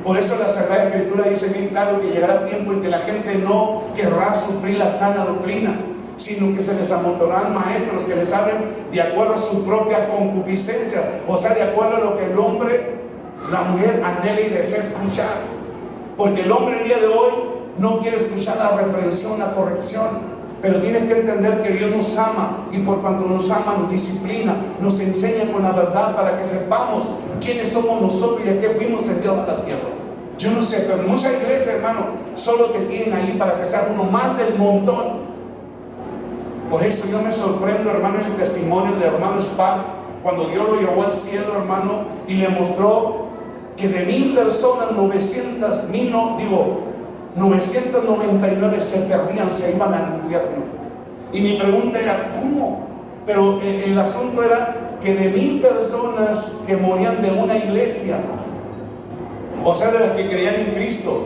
Por eso la Sagrada Escritura dice bien claro que llegará tiempo en que la gente no querrá sufrir la sana doctrina, sino que se les amontonarán maestros que les hablen de acuerdo a su propia concupiscencia, o sea, de acuerdo a lo que el hombre, la mujer anhela y desea escuchar. Porque el hombre el día de hoy no quiere escuchar la reprensión, la corrección. Pero tienes que entender que Dios nos ama, y por cuanto nos ama nos disciplina, nos enseña con la verdad para que sepamos quiénes somos nosotros y a qué fuimos enviados a la tierra. Yo no sé, pero muchas iglesias, hermano, solo te tienen ahí para que seas uno más del montón. Por eso yo me sorprendo, hermano, en el testimonio del hermano Spack, cuando Dios lo llevó al cielo, hermano, y le mostró que de 1000 personas, 999 se perdían, se iban al infierno. Y mi pregunta era, ¿cómo? Pero el asunto era que de 1000 personas que morían de una iglesia, o sea, de las que creían en Cristo,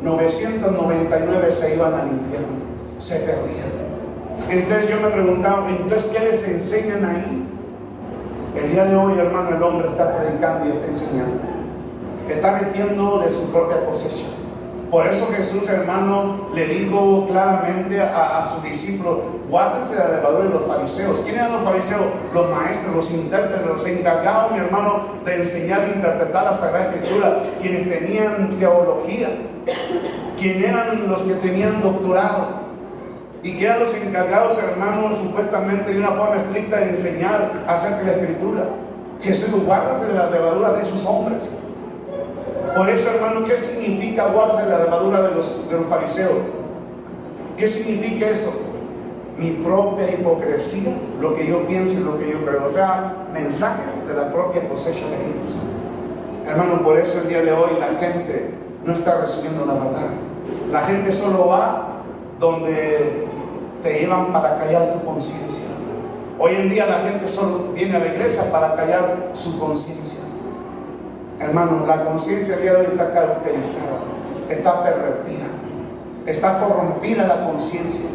999 se iban al infierno, se perdían. Entonces yo me preguntaba, entonces ¿qué les enseñan ahí? El día de hoy, hermano, el hombre está predicando y está enseñando, está metiendo de su propia cosecha. Por eso Jesús, hermano, le dijo claramente a sus discípulos, guárdense de la levadura de los fariseos. ¿Quiénes eran los fariseos? Los maestros, los intérpretes, los encargados, mi hermano, de enseñar e interpretar la Sagrada Escritura, quienes tenían teología, quienes eran los que tenían doctorado, y que eran los encargados, hermanos, supuestamente de una forma estricta de enseñar acerca de la Escritura. Jesús dijo, guárdate de la levadura de esos hombres. Por eso, hermano, ¿qué significa guardarse de la levadura de los fariseos? ¿Qué significa eso? Mi propia hipocresía, lo que yo pienso y lo que yo creo. O sea, mensajes de la propia cosecha de ellos. Hermano, por eso el día de hoy la gente no está recibiendo la verdad. La gente solo va donde te llevan para callar tu conciencia. Hoy en día la gente solo viene a la iglesia para callar su conciencia. Hermano, la conciencia el día de hoy está caracterizada, está pervertida, está corrompida la conciencia.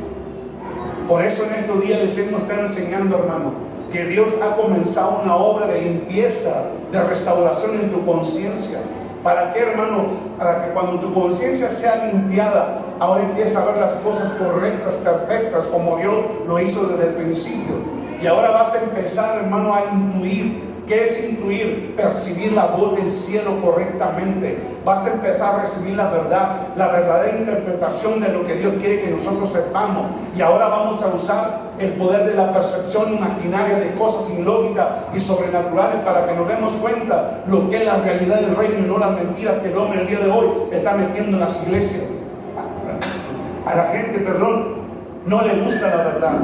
Por eso en estos días les hemos estado enseñando, hermano, que Dios ha comenzado una obra de limpieza, de restauración en tu conciencia. ¿Para qué, hermano? Para que cuando tu conciencia sea limpiada, ahora empieza a ver las cosas correctas, perfectas, como Dios lo hizo desde el principio. Y ahora vas a empezar, hermano, a intuir. ¿Qué es intuir? Percibir la voz del cielo correctamente. Vas a empezar a recibir la verdad, la verdadera interpretación de lo que Dios quiere que nosotros sepamos. Y ahora vamos a usar el poder de la percepción imaginaria de cosas ilógicas y sobrenaturales para que nos demos cuenta lo que es la realidad del reino y no las mentiras que el hombre el día de hoy está metiendo en las iglesias. A la gente, no le gusta la verdad.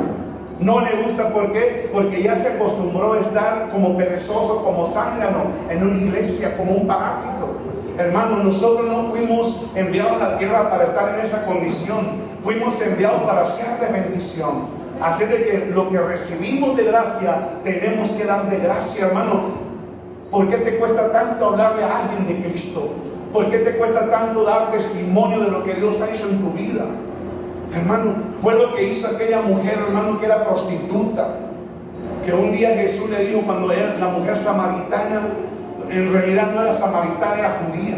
No le gusta, ¿por qué? Porque ya se acostumbró a estar como perezoso, como zángano en una iglesia, como un parásito. Hermanos, nosotros no fuimos enviados a la tierra para estar en esa condición. Fuimos enviados para ser de bendición. Así de que lo que recibimos de gracia, tenemos que dar de gracia, hermano. ¿Por qué te cuesta tanto hablarle a alguien de Cristo? ¿Por qué te cuesta tanto dar testimonio de lo que Dios ha hecho en tu vida? Hermano, fue lo que hizo aquella mujer, hermano, que era prostituta, que un día Jesús le dijo, cuando era la mujer samaritana, en realidad no era samaritana, era judía.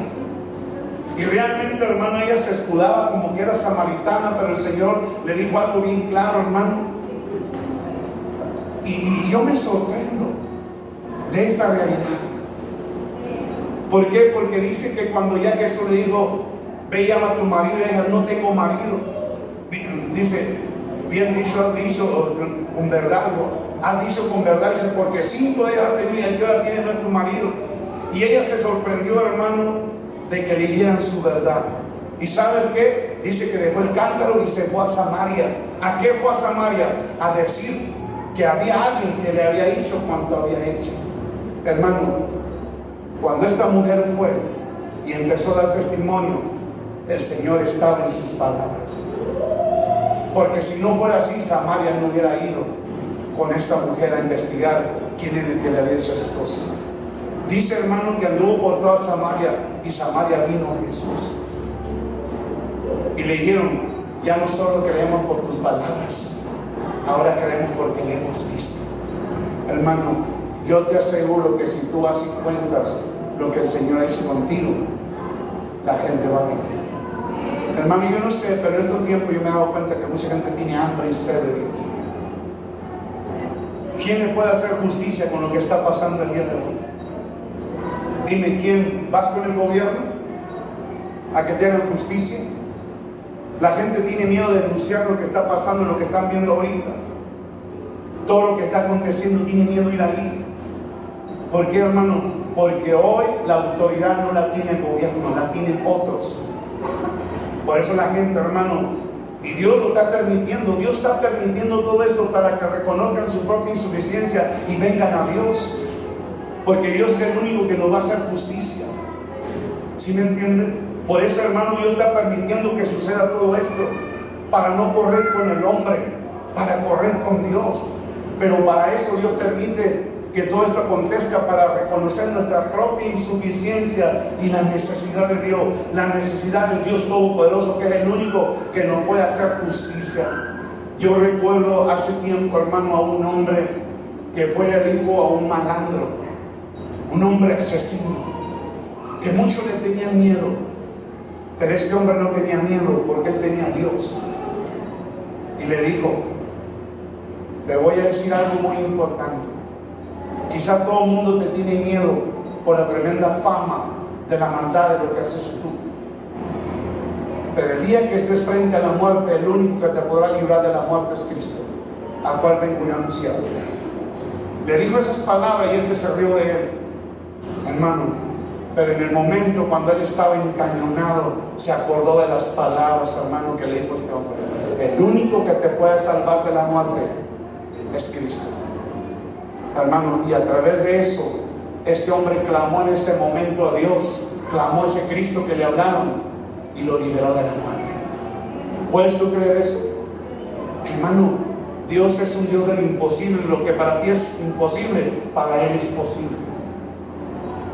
Y realmente, hermano, ella se escudaba como que era samaritana, pero el Señor le dijo algo bien claro, hermano. Y yo me sorprendo de esta realidad. ¿Por qué? Porque dice que cuando ya Jesús le dijo, ve y llama a tu marido, ella no tengo marido. Dice, bien dicho, con verdad, ha dicho con verdad, dice, porque 5 de ellas ha tenido y el que ahora tiene no es tu marido. Y ella se sorprendió, hermano, de que le dieran su verdad. ¿Y sabes qué? Dice que dejó el cántaro y se fue a Samaria. ¿A qué fue a Samaria? A decir que había alguien que le había hecho cuanto había hecho. Hermano, cuando esta mujer fue y empezó a dar testimonio, el Señor estaba en sus palabras. Porque si no fuera así, Samaria no hubiera ido con esta mujer a investigar quién era el que le había hecho las cosas. Dice, hermano, que anduvo por toda Samaria y Samaria vino a Jesús. Y le dijeron, ya no solo creemos por tus palabras, ahora creemos porque le hemos visto. Hermano, yo te aseguro que si tú vas y cuentas lo que el Señor ha hecho contigo, la gente va a venir. Hermano, yo no sé, pero en estos tiempos yo me he dado cuenta que mucha gente tiene hambre y sed de Dios. ¿Quién le puede hacer justicia con lo que está pasando el día de hoy? Dime, ¿quién? ¿Vas con el gobierno a que te hagan justicia? La gente tiene miedo de denunciar lo que está pasando, lo que están viendo ahorita. Todo lo que está aconteciendo tiene miedo de ir ahí. ¿Por qué, hermano? Porque hoy la autoridad no la tiene el gobierno, la tienen otros. Por eso la gente, hermano, y Dios lo está permitiendo, Dios está permitiendo todo esto para que reconozcan su propia insuficiencia y vengan a Dios. Porque Dios es el único que nos va a hacer justicia. ¿Sí me entienden? Por eso, hermano, Dios está permitiendo que suceda todo esto, para no correr con el hombre, para correr con Dios. Pero para eso Dios permite que todo esto acontezca, para reconocer nuestra propia insuficiencia y la necesidad de Dios, la necesidad del Dios Todopoderoso, que es el único que nos puede hacer justicia. Yo recuerdo hace tiempo, hermano, a un hombre que fue, le dijo a un malandro, un hombre asesino, que muchos le tenían miedo. Pero este hombre no tenía miedo porque él tenía a Dios. Y le dijo, le voy a decir algo muy importante. Quizá todo el mundo te tiene miedo por la tremenda fama de la maldad de lo que haces tú. Pero el día que estés frente a la muerte, el único que te podrá librar de la muerte es Cristo, al cual vengo a anunciar. Le dijo esas palabras y él se rió de él. Hermano, pero en el momento cuando él estaba encañonado, se acordó de las palabras, hermano, que le dijo este hombre. El único que te puede salvar de la muerte es Cristo. Hermano, y a través de eso, este hombre clamó en ese momento a Dios, clamó a ese Cristo que le hablaron y lo liberó de la muerte. ¿Puedes tú creer eso? Hermano, Dios es un Dios del imposible. Lo que para ti es imposible, para Él es posible.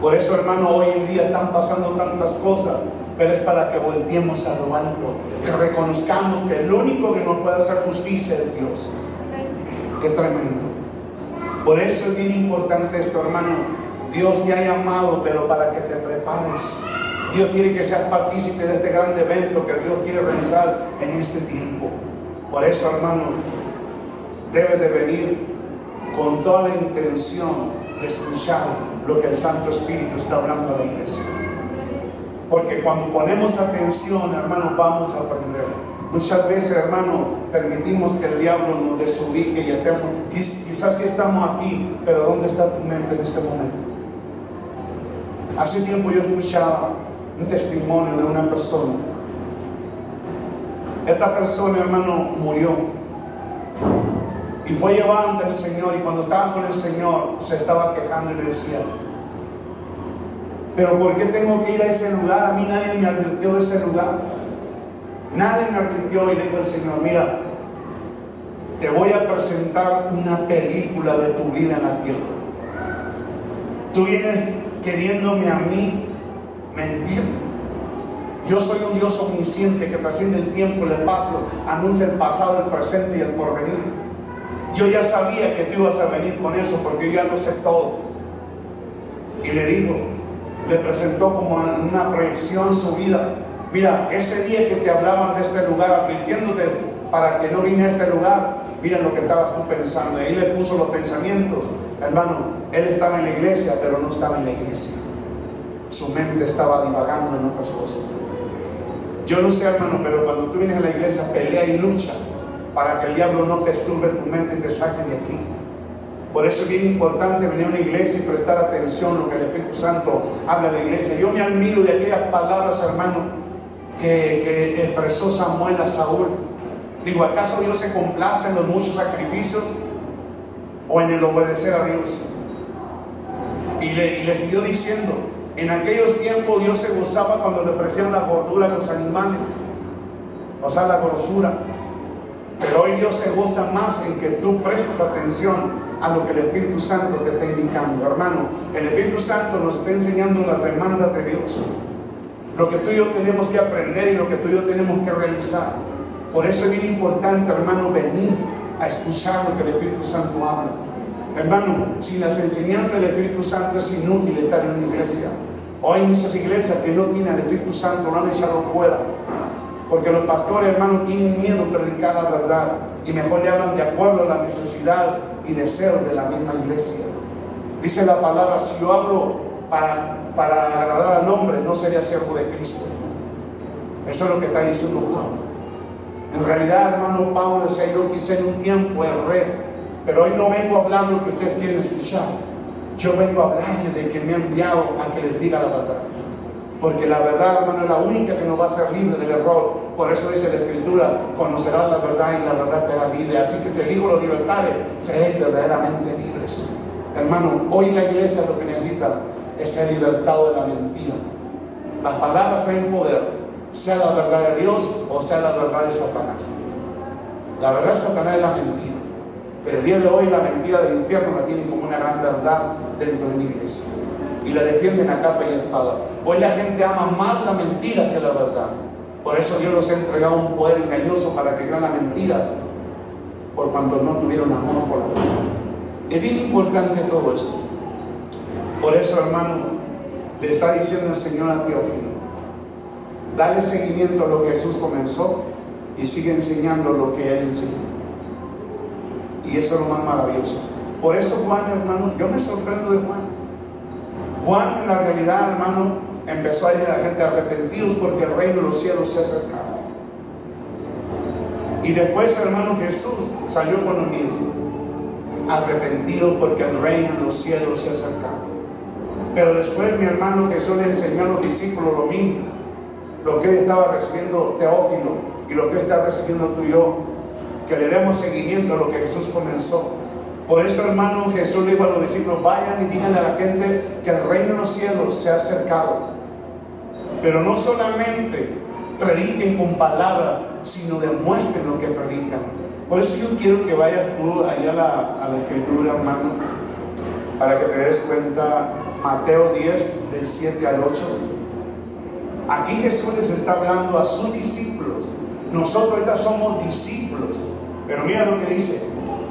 Por eso, hermano, hoy en día están pasando tantas cosas, pero es para que volteemos a lo alto, que reconozcamos que el único que nos puede hacer justicia es Dios. Qué tremendo. Por eso es bien importante esto, hermano. Dios te ha llamado, pero para que te prepares. Dios quiere que seas partícipe de este gran evento que Dios quiere realizar en este tiempo. Por eso, hermano, debes de venir con toda la intención de escuchar lo que el Santo Espíritu está hablando a la iglesia. Porque cuando ponemos atención, hermano, vamos a aprender. Muchas veces, hermano, permitimos que el diablo nos desubique y estemos, quizás sí estamos aquí, pero ¿dónde está tu mente en este momento? Hace tiempo yo escuchaba un testimonio de una persona. Esta persona, hermano, murió y fue llevada ante el Señor, y cuando estaba con el Señor se estaba quejando y le decía: pero ¿por qué tengo que ir a ese lugar? A mí nadie me advirtió de ese lugar. Nadie me advirtió. Y le dijo el Señor: mira, te voy a presentar una película de tu vida en la tierra. Tú vienes queriéndome a mí mentir. Yo soy un Dios omnisciente que trasciende el tiempo y el espacio, anuncia el pasado, el presente y el porvenir. Yo ya sabía que tú ibas a venir con eso, porque yo ya lo sé todo. Y le dijo, le presentó como una proyección su vida. Mira, ese día que te hablaban de este lugar, advirtiéndote para que no vine a este lugar, mira lo que estabas tú pensando. Y ahí le puso los pensamientos. Hermano, él estaba en la iglesia, pero no estaba en la iglesia. Su mente estaba divagando en otras cosas. Yo no sé, hermano, pero cuando tú vienes a la iglesia, pelea y lucha para que el diablo no perturbe tu mente y te saque de aquí. Por eso es bien importante venir a una iglesia y prestar atención a lo que el Espíritu Santo habla de la iglesia. Yo me admiro de aquellas palabras, hermano, que expresó Samuel a Saúl. Digo, ¿acaso Dios se complace en los muchos sacrificios o en el obedecer a Dios? Y le siguió diciendo, en aquellos tiempos Dios se gozaba cuando le ofrecieron la gordura a los animales, o sea, la grosura. Pero hoy Dios se goza más en que tú prestes atención a lo que el Espíritu Santo te está indicando. Hermano, el Espíritu Santo nos está enseñando las demandas de Dios, lo que tú y yo tenemos que aprender y lo que tú y yo tenemos que realizar. Por eso es bien importante, hermano, venir a escuchar lo que el Espíritu Santo habla. Hermano, sin las enseñanzas del Espíritu Santo es inútil estar en una iglesia. Hoy hay muchas iglesias que no tienen al Espíritu Santo, lo han echado fuera, porque los pastores, hermano, tienen miedo de predicar la verdad y mejor le hablan de acuerdo a la necesidad y deseos de la misma iglesia. Dice la palabra, si yo hablo para agradar al hombre, no sería siervo de Cristo. Eso es lo que está diciendo Pablo. En realidad, hermano, Pablo decía, yo quise en un tiempo erré, pero hoy no vengo a hablar lo que ustedes quieren escuchar. Yo vengo a hablarles de que me ha enviado a que les diga la verdad. Porque la verdad, hermano, es la única que nos va a hacer libre del error. Por eso dice la Escritura, conocerás la verdad y la verdad te hará libre. Así que si el Hijo los libertare, seréis verdaderamente libres. Hermano, hoy la iglesia lo que necesita es ser libertado de la mentira. Las palabras traen poder, sea la verdad de Dios o sea la verdad de Satanás. La verdad de Satanás es la mentira. Pero el día de hoy la mentira del infierno la tienen como una gran verdad dentro de la iglesia. Y la defienden a capa y espada. Hoy la gente ama más la mentira que la verdad. Por eso Dios nos ha entregado un poder engañoso para que crean la mentira, por cuanto no tuvieron amor por la verdad. Es bien importante todo esto. Por eso, hermano, le está diciendo el Señor a Teófilo, dale seguimiento a lo que Jesús comenzó y sigue enseñando lo que Él enseñó. Y eso es lo más maravilloso. Por eso Juan, hermano, yo me sorprendo de Juan. Juan, en la realidad, hermano, empezó a decir a la gente, arrepentidos porque el reino de los cielos se ha acercado. Y después, hermano, Jesús salió con lo mismo, arrepentidos porque el reino de los cielos se ha acercado. Pero después, mi hermano, Jesús le enseñó a los discípulos lo mismo, lo que él estaba recibiendo Teófilo y lo que está recibiendo tú y yo, que le demos seguimiento a lo que Jesús comenzó. Por eso, hermano, Jesús le dijo a los discípulos, vayan y díganle a la gente que el reino de los cielos se ha acercado. Pero no solamente prediquen con palabras, sino demuestren lo que predican. Por eso yo quiero que vayas tú allá a la Escritura, hermano, para que te des cuenta, Mateo 10, del 7 al 8. Aquí Jesús les está hablando a sus discípulos. Nosotros ahorita somos discípulos. Pero mira lo que dice.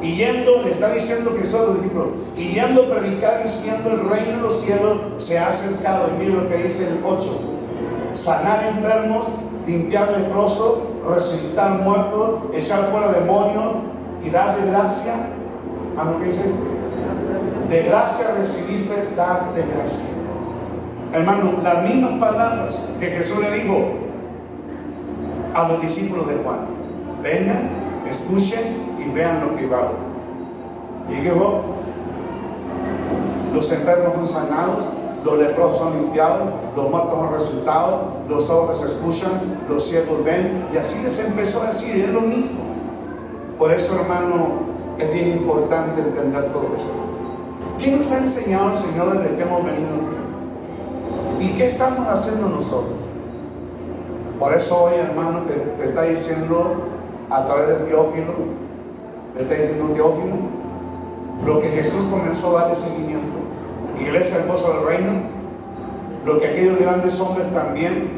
Y yendo, le está diciendo que son los discípulos, y yendo a predicar diciendo el reino de los cielos se ha acercado. Y mira lo que dice el 8. Sanar enfermos, limpiar leprosos, resucitar muertos, echar fuera demonios y dar de gracia. ¿A lo que dice? De gracia recibiste, dar de gracia. Hermano, las mismas palabras que Jesús le dijo a los discípulos de Juan. Vengan, escuchen y vean lo que va. Y llegó, los enfermos son sanados, los leprosos son limpiados, los muertos son resucitados, los sordos escuchan, los ciegos ven, y así les empezó a decir, es lo mismo. Por eso, hermano, es bien importante entender todo esto. ¿Qué nos ha enseñado el Señor desde que hemos venido? ¿Y qué estamos haciendo nosotros? Por eso hoy, hermano, te está diciendo a través del Teófilo, le está diciendo Teófilo, lo que Jesús comenzó a darle seguimiento. Iglesia hermosa del reino, lo que aquellos grandes hombres también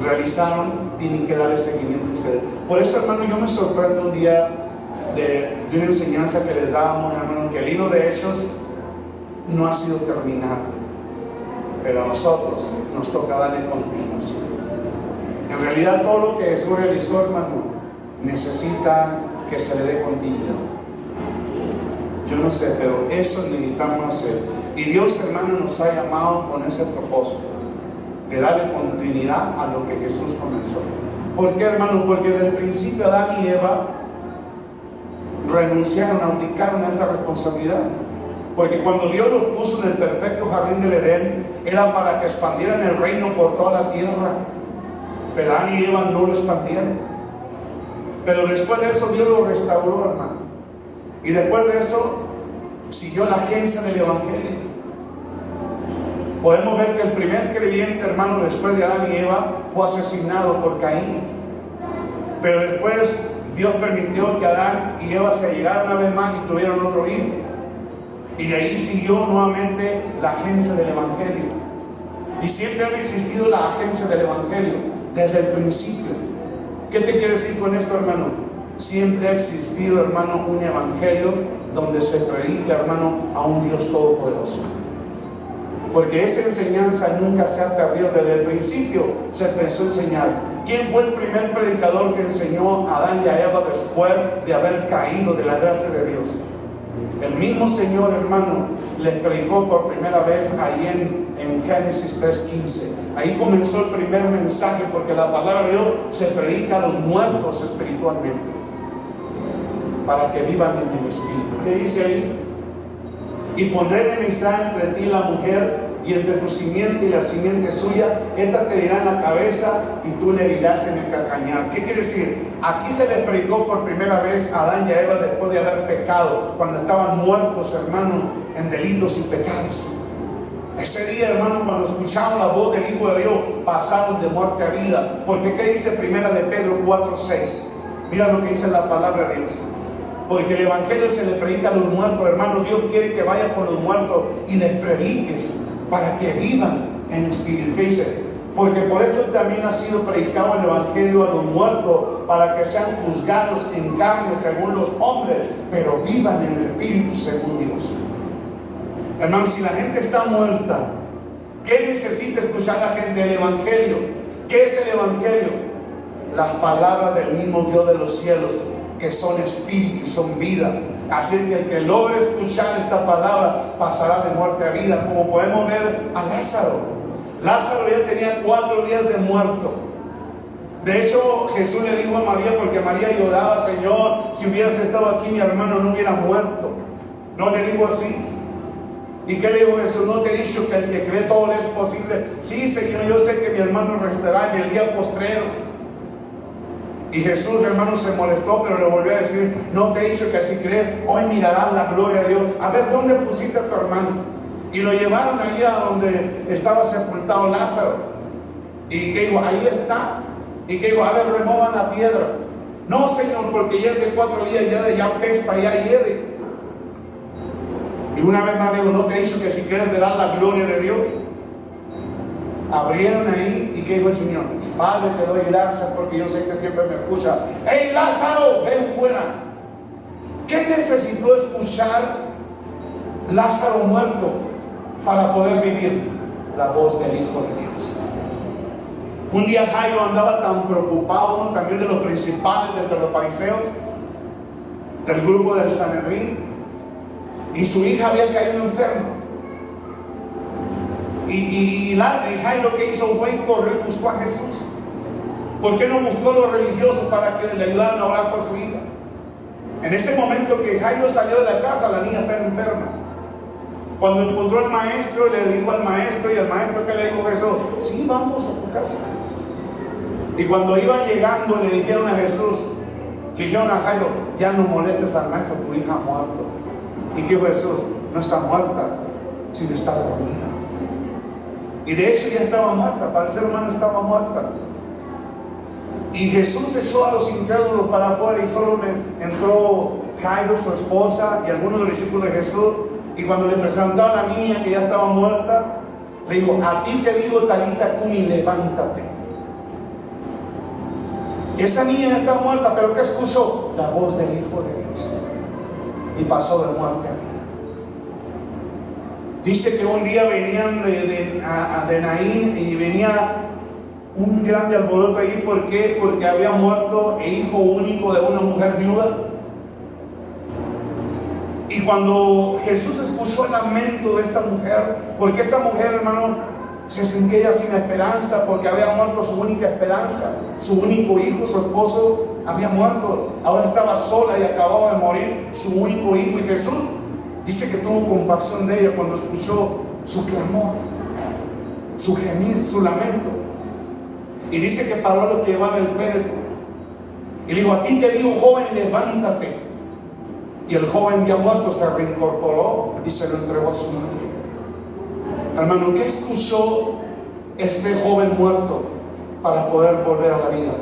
realizaron, tienen que darle seguimiento a ustedes. Por eso, hermano, yo me sorprendo un día de una enseñanza que les dábamos, hermano, que el libro de Hechos no ha sido terminado, pero a nosotros nos toca darle continuación. En realidad, todo lo que Jesús realizó, hermano, necesita que se le dé continuidad. Yo no sé, pero eso necesitamos hacer. Y Dios, hermano, nos ha llamado con ese propósito de darle continuidad a lo que Jesús comenzó. ¿Por qué, hermano? Porque desde el principio Adán y Eva renunciaron, abdicaron a esta responsabilidad. Porque cuando Dios los puso en el perfecto jardín del Edén, era para que expandieran el reino por toda la tierra. Pero Adán y Eva no lo expandieron. Pero después de eso Dios lo restauró, hermano. Y después de eso siguió la agencia del Evangelio. Podemos ver que el primer creyente, hermano, después de Adán y Eva, fue asesinado por Caín. Pero después Dios permitió que Adán y Eva se llegaran una vez más y tuvieron otro hijo. Y de ahí siguió nuevamente la agencia del Evangelio. Y siempre ha existido la agencia del Evangelio, desde el principio. ¿Qué te quiere decir con esto, hermano? Siempre ha existido, hermano, un Evangelio donde se predica, hermano, a un Dios todopoderoso. Porque esa enseñanza nunca se ha perdido. Desde el principio se empezó a enseñar. ¿Quién fue el primer predicador que enseñó a Adán y a Eva después de haber caído de la gracia de Dios? El mismo Señor, hermano, les predicó por primera vez ahí en Génesis 3:15. Ahí comenzó el primer mensaje, porque la palabra de Dios se predica a los muertos espiritualmente, para que vivan en el Espíritu. ¿Qué dice ahí? Y pondré enemistad entre ti y la mujer, y entre tu simiente y la simiente suya. Esta te dirá en la cabeza y tú le dirás en el calcañar. ¿Qué quiere decir? Aquí se les predicó por primera vez a Adán y a Eva después de haber pecado, cuando estaban muertos, hermano, en delitos y pecados. Ese día, hermano, cuando escuchaban la voz del Hijo de Dios, pasaron de muerte a vida. Porque ¿qué dice primera de Pedro 4:6? Mira lo que dice la palabra de Dios. Porque el Evangelio se le predica a los muertos, hermano. Dios quiere que vayas con los muertos y les prediques para que vivan en el Espíritu. ¿Qué dice? Porque por esto también ha sido predicado el Evangelio a los muertos, para que sean juzgados en carne según los hombres, pero vivan en el Espíritu según Dios. Hermano, si la gente está muerta, ¿qué necesita escuchar la gente? El Evangelio. ¿Qué es el Evangelio? Las palabras del mismo Dios de los cielos, que son espíritu y son vida. Así que el que logre escuchar esta palabra pasará de muerte a vida. Como podemos ver a Lázaro. Lázaro ya tenía 4 días de muerto. De hecho, Jesús le dijo a María, porque María lloraba: Señor, si hubieras estado aquí, mi hermano no hubiera muerto. No le dijo así. ¿Y qué le dijo Jesús? ¿No te he dicho que el que cree todo le es posible? Sí, Señor, yo sé que mi hermano resucitará en el día postrero. Y Jesús, hermano, se molestó, pero le volvió a decir: no te he dicho que si crees, hoy mirarás la gloria de Dios. A ver, ¿dónde pusiste a tu hermano? Y lo llevaron allí a donde estaba sepultado Lázaro. Y que dijo: ahí está. Y que dijo: a ver, remuevan la piedra. No, Señor, porque ya es de 4 días, ya apesta, ya hiede. Y una vez más dijo: no te he dicho que si quieres verás la gloria de Dios. Abrieron ahí, y que dijo el Señor: Padre, te doy gracias porque yo sé que siempre me escucha. ¡Hey, Lázaro, ven fuera! ¿Qué necesitó escuchar Lázaro muerto para poder vivir? La voz del Hijo de Dios. Un día Jairo andaba tan preocupado, uno también de los principales, de los fariseos, del grupo del Sanedrín, y su hija había caído enferma. Y Jairo, que hizo, fue y corrió y buscó a Jesús. ¿Por qué no buscó a los religiosos para que le ayudaran a orar por su hija? En ese momento que Jairo salió de la casa, la niña estaba enferma. Cuando encontró al maestro, le dijo al maestro, y al maestro, ¿qué le dijo Jesús? Sí, vamos a tu casa. Y cuando iban llegando, le dijeron a Jesús, le dijeron a Jairo: ya no molestes al maestro, tu hija ha muerto. ¿Y qué dijo Jesús? No está muerta, sino está dormida. Y de hecho ya estaba muerta, para el ser humano estaba muerta. Y Jesús echó a los incrédulos para afuera, y solo entró Jairo, su esposa, y algunos de los discípulos de Jesús. Y cuando le presentó a la niña que ya estaba muerta, le dijo: a ti te digo, Talita cumi, levántate. Esa niña ya estaba muerta, pero ¿qué escuchó? La voz del Hijo de Dios. Y pasó de muerte a vida. Dice que un día venían de Naín, y venía un grande alboroto ahí. ¿Por qué? Porque había muerto el hijo único de una mujer viuda. Y cuando Jesús escuchó el lamento de esta mujer, porque esta mujer, hermano, Se sentía ella sin esperanza porque había muerto su única esperanza, su único hijo, su esposo había muerto. Ahora estaba sola y acababa de morir su único hijo. Y Jesús dice que tuvo compasión de ella cuando escuchó su clamor, su gemir, su lamento. Y dice que paró a los que llevaban el féretro y le dijo: a ti te digo, joven, levántate. Y el joven ya muerto se reincorporó y se lo entregó a su madre. Hermano, ¿qué escuchó este joven muerto para poder volver a la vida?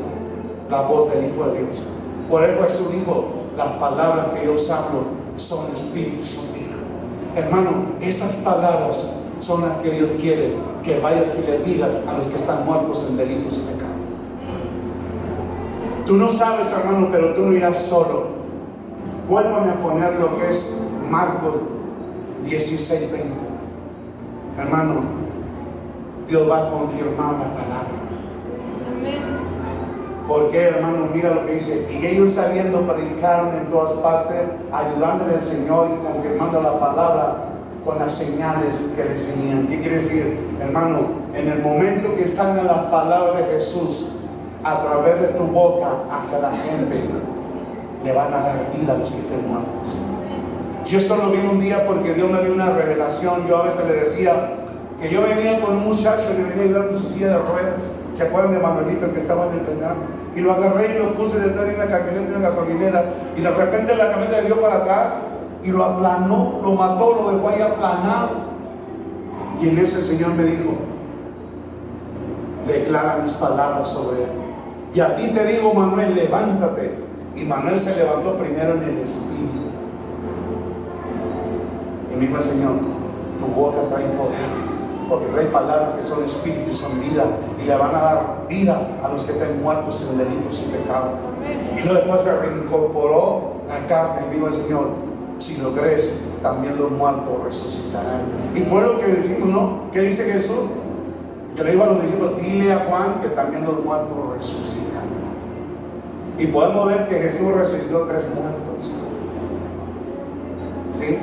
La voz del Hijo de Dios. Por eso Jesús dijo: las palabras que yo os hablo son espíritu y son vida. Hermano, esas palabras son las que Dios quiere que vayas y le digas a los que están muertos en delitos y pecados. Tú no sabes, hermano, pero tú no irás solo. Vuélvame a poner lo que es Marcos 16:20. Hermano, Dios va a confirmar la palabra. Porque, hermano, mira lo que dice: y ellos sabiendo predicaron en todas partes, ayudándole al Señor y confirmando la palabra con las señales que le seguían. ¿Qué quiere decir, hermano? En el momento que salgan las palabras de Jesús a través de tu boca hacia la gente, le van a dar vida a los que estén muertos. Yo esto lo vi un día porque Dios me dio una revelación. Yo a veces le decía que yo venía con un muchacho que venía ayudando en su silla de ruedas. ¿Se acuerdan de Manuelito que estaba en el canal? Y lo agarré y lo puse detrás de una camioneta, de una gasolinera, y de repente la camioneta dio para atrás y lo aplanó, lo mató, lo dejó ahí aplanado. Y en eso el Señor me dijo: declara mis palabras sobre él. Y a ti te digo, Manuel, levántate. Y Manuel se levantó primero en el espíritu. Y me dijo el Señor: tu boca trae poder, porque trae palabras que son espíritu y son vida, y le van a dar vida a los que estén muertos en delitos y pecados. Y luego después se reincorporó la carne, y dijo el Señor: si lo crees, también los muertos resucitarán. Y fue lo que decimos, ¿no? ¿Qué dice Jesús? Que le dijo a los discípulos: dile a Juan que también los muertos resucitan. Y podemos ver que Jesús resucitó 3 muertos, ¿sí?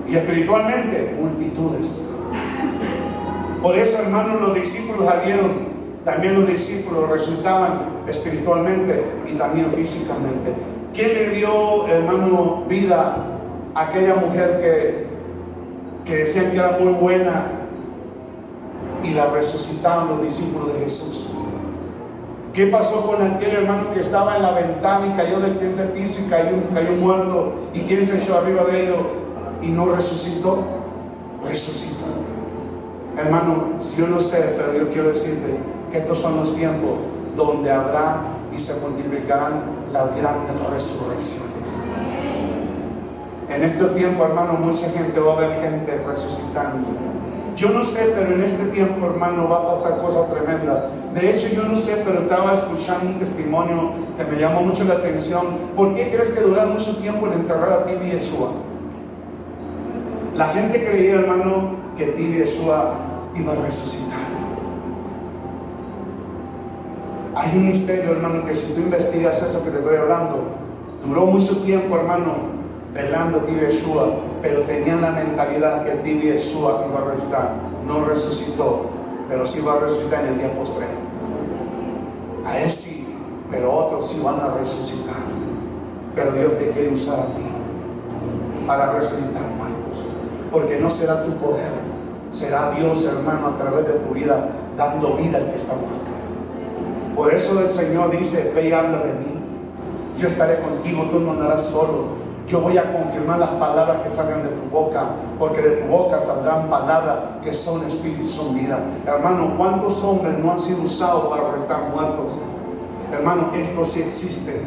Y espiritualmente, multitudes. Por eso, hermanos, los discípulos salieron. También los discípulos resucitaban espiritualmente y también físicamente. ¿Qué le dio, hermano, vida a aquella mujer que decían que era muy buena y la resucitaron los discípulos de Jesús? ¿Qué pasó con aquel hermano que estaba en la ventana y cayó del quinto piso y cayó muerto? ¿Y quién se echó arriba de ellos y no resucitó? Resucitó. Hermano, si yo no sé, pero yo quiero decirte que estos son los tiempos donde habrá y se multiplicarán las grandes resurrecciones. En este tiempo, hermano, mucha gente va a ver gente resucitando. Yo no sé, pero en este tiempo, hermano, va a pasar cosas tremendas. De hecho, yo no sé, pero estaba escuchando un testimonio que me llamó mucho la atención. ¿Por qué crees que duraron mucho tiempo en enterrar a Tibi Yeshua? La gente creía, hermano, que Tibi Yeshua iba a resucitar. Hay un misterio, hermano, que si tú investigas eso que te estoy hablando, duró mucho tiempo, hermano, velando Tibi Yeshua, pero tenían la mentalidad que Tibi Yeshua iba a resucitar. No resucitó, pero sí va a resucitar en el día postrero. A él sí, pero otros sí van a resucitar. Pero Dios te quiere usar a ti para resucitar muertos, porque no será tu poder, será Dios, hermano, a través de tu vida, dando vida al que está muerto. Por eso el Señor dice: ve y habla de mí, yo estaré contigo, tú no andarás solo. Yo voy a confirmar las palabras que salgan de tu boca, porque de tu boca saldrán palabras que son espíritu y son vida. Hermano, ¿cuántos hombres no han sido usados para resucitar muertos? Hermano, esto sí existe.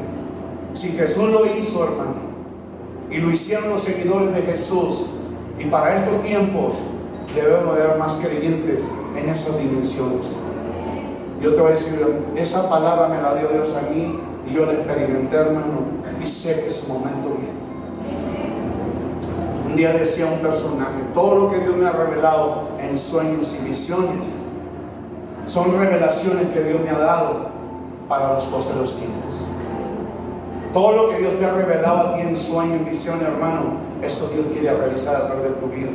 Si Jesús lo hizo, hermano, y lo hicieron los seguidores de Jesús, y para estos tiempos debemos de haber más creyentes en esas dimensiones. Yo te voy a decir, esa palabra me la dio Dios a mí, y yo la experimenté, hermano, y sé que su momento viene. Un día decía un personaje: todo lo que Dios me ha revelado en sueños y visiones son revelaciones que Dios me ha dado para los posteriores tiempos. Todo lo que Dios te ha revelado a ti en sueños y visiones, hermano, eso Dios quiere realizar a través de tu vida.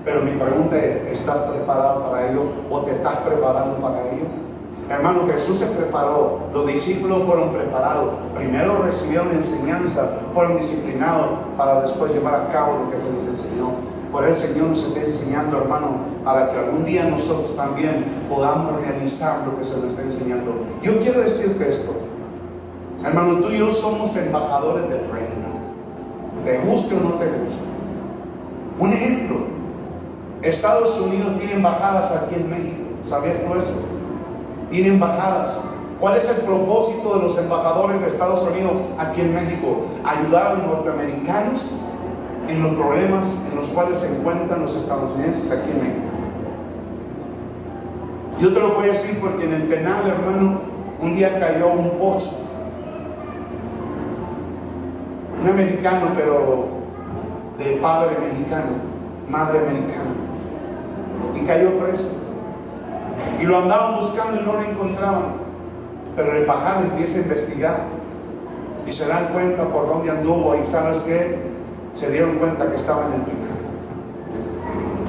Pero mi pregunta es, ¿estás preparado para ello o te estás preparando para ello? Hermano, Jesús se preparó, los discípulos fueron preparados, primero recibieron enseñanza, fueron disciplinados para después llevar a cabo lo que se les enseñó. Por eso el Señor nos está enseñando, hermano, para que algún día nosotros también podamos realizar lo que se nos está enseñando. Yo quiero decirte esto, hermano, tú y yo somos embajadores del reino, te guste o no te guste. Un ejemplo, Estados Unidos tiene embajadas aquí en México, ¿sabías tú eso? Tiene embajadas. ¿Cuál es el propósito de los embajadores de Estados Unidos aquí en México? Ayudar a los norteamericanos en los problemas en los cuales se encuentran los estadounidenses aquí en México. Yo te lo voy a decir porque en el penal, hermano, un día cayó un pozo, un americano, pero de padre mexicano, madre americana, y cayó preso. Y lo andaban buscando y no lo encontraban. Pero la embajada empieza a investigar y se dan cuenta por dónde anduvo. Y ¿sabes qué? Se dieron cuenta que estaba en el penal.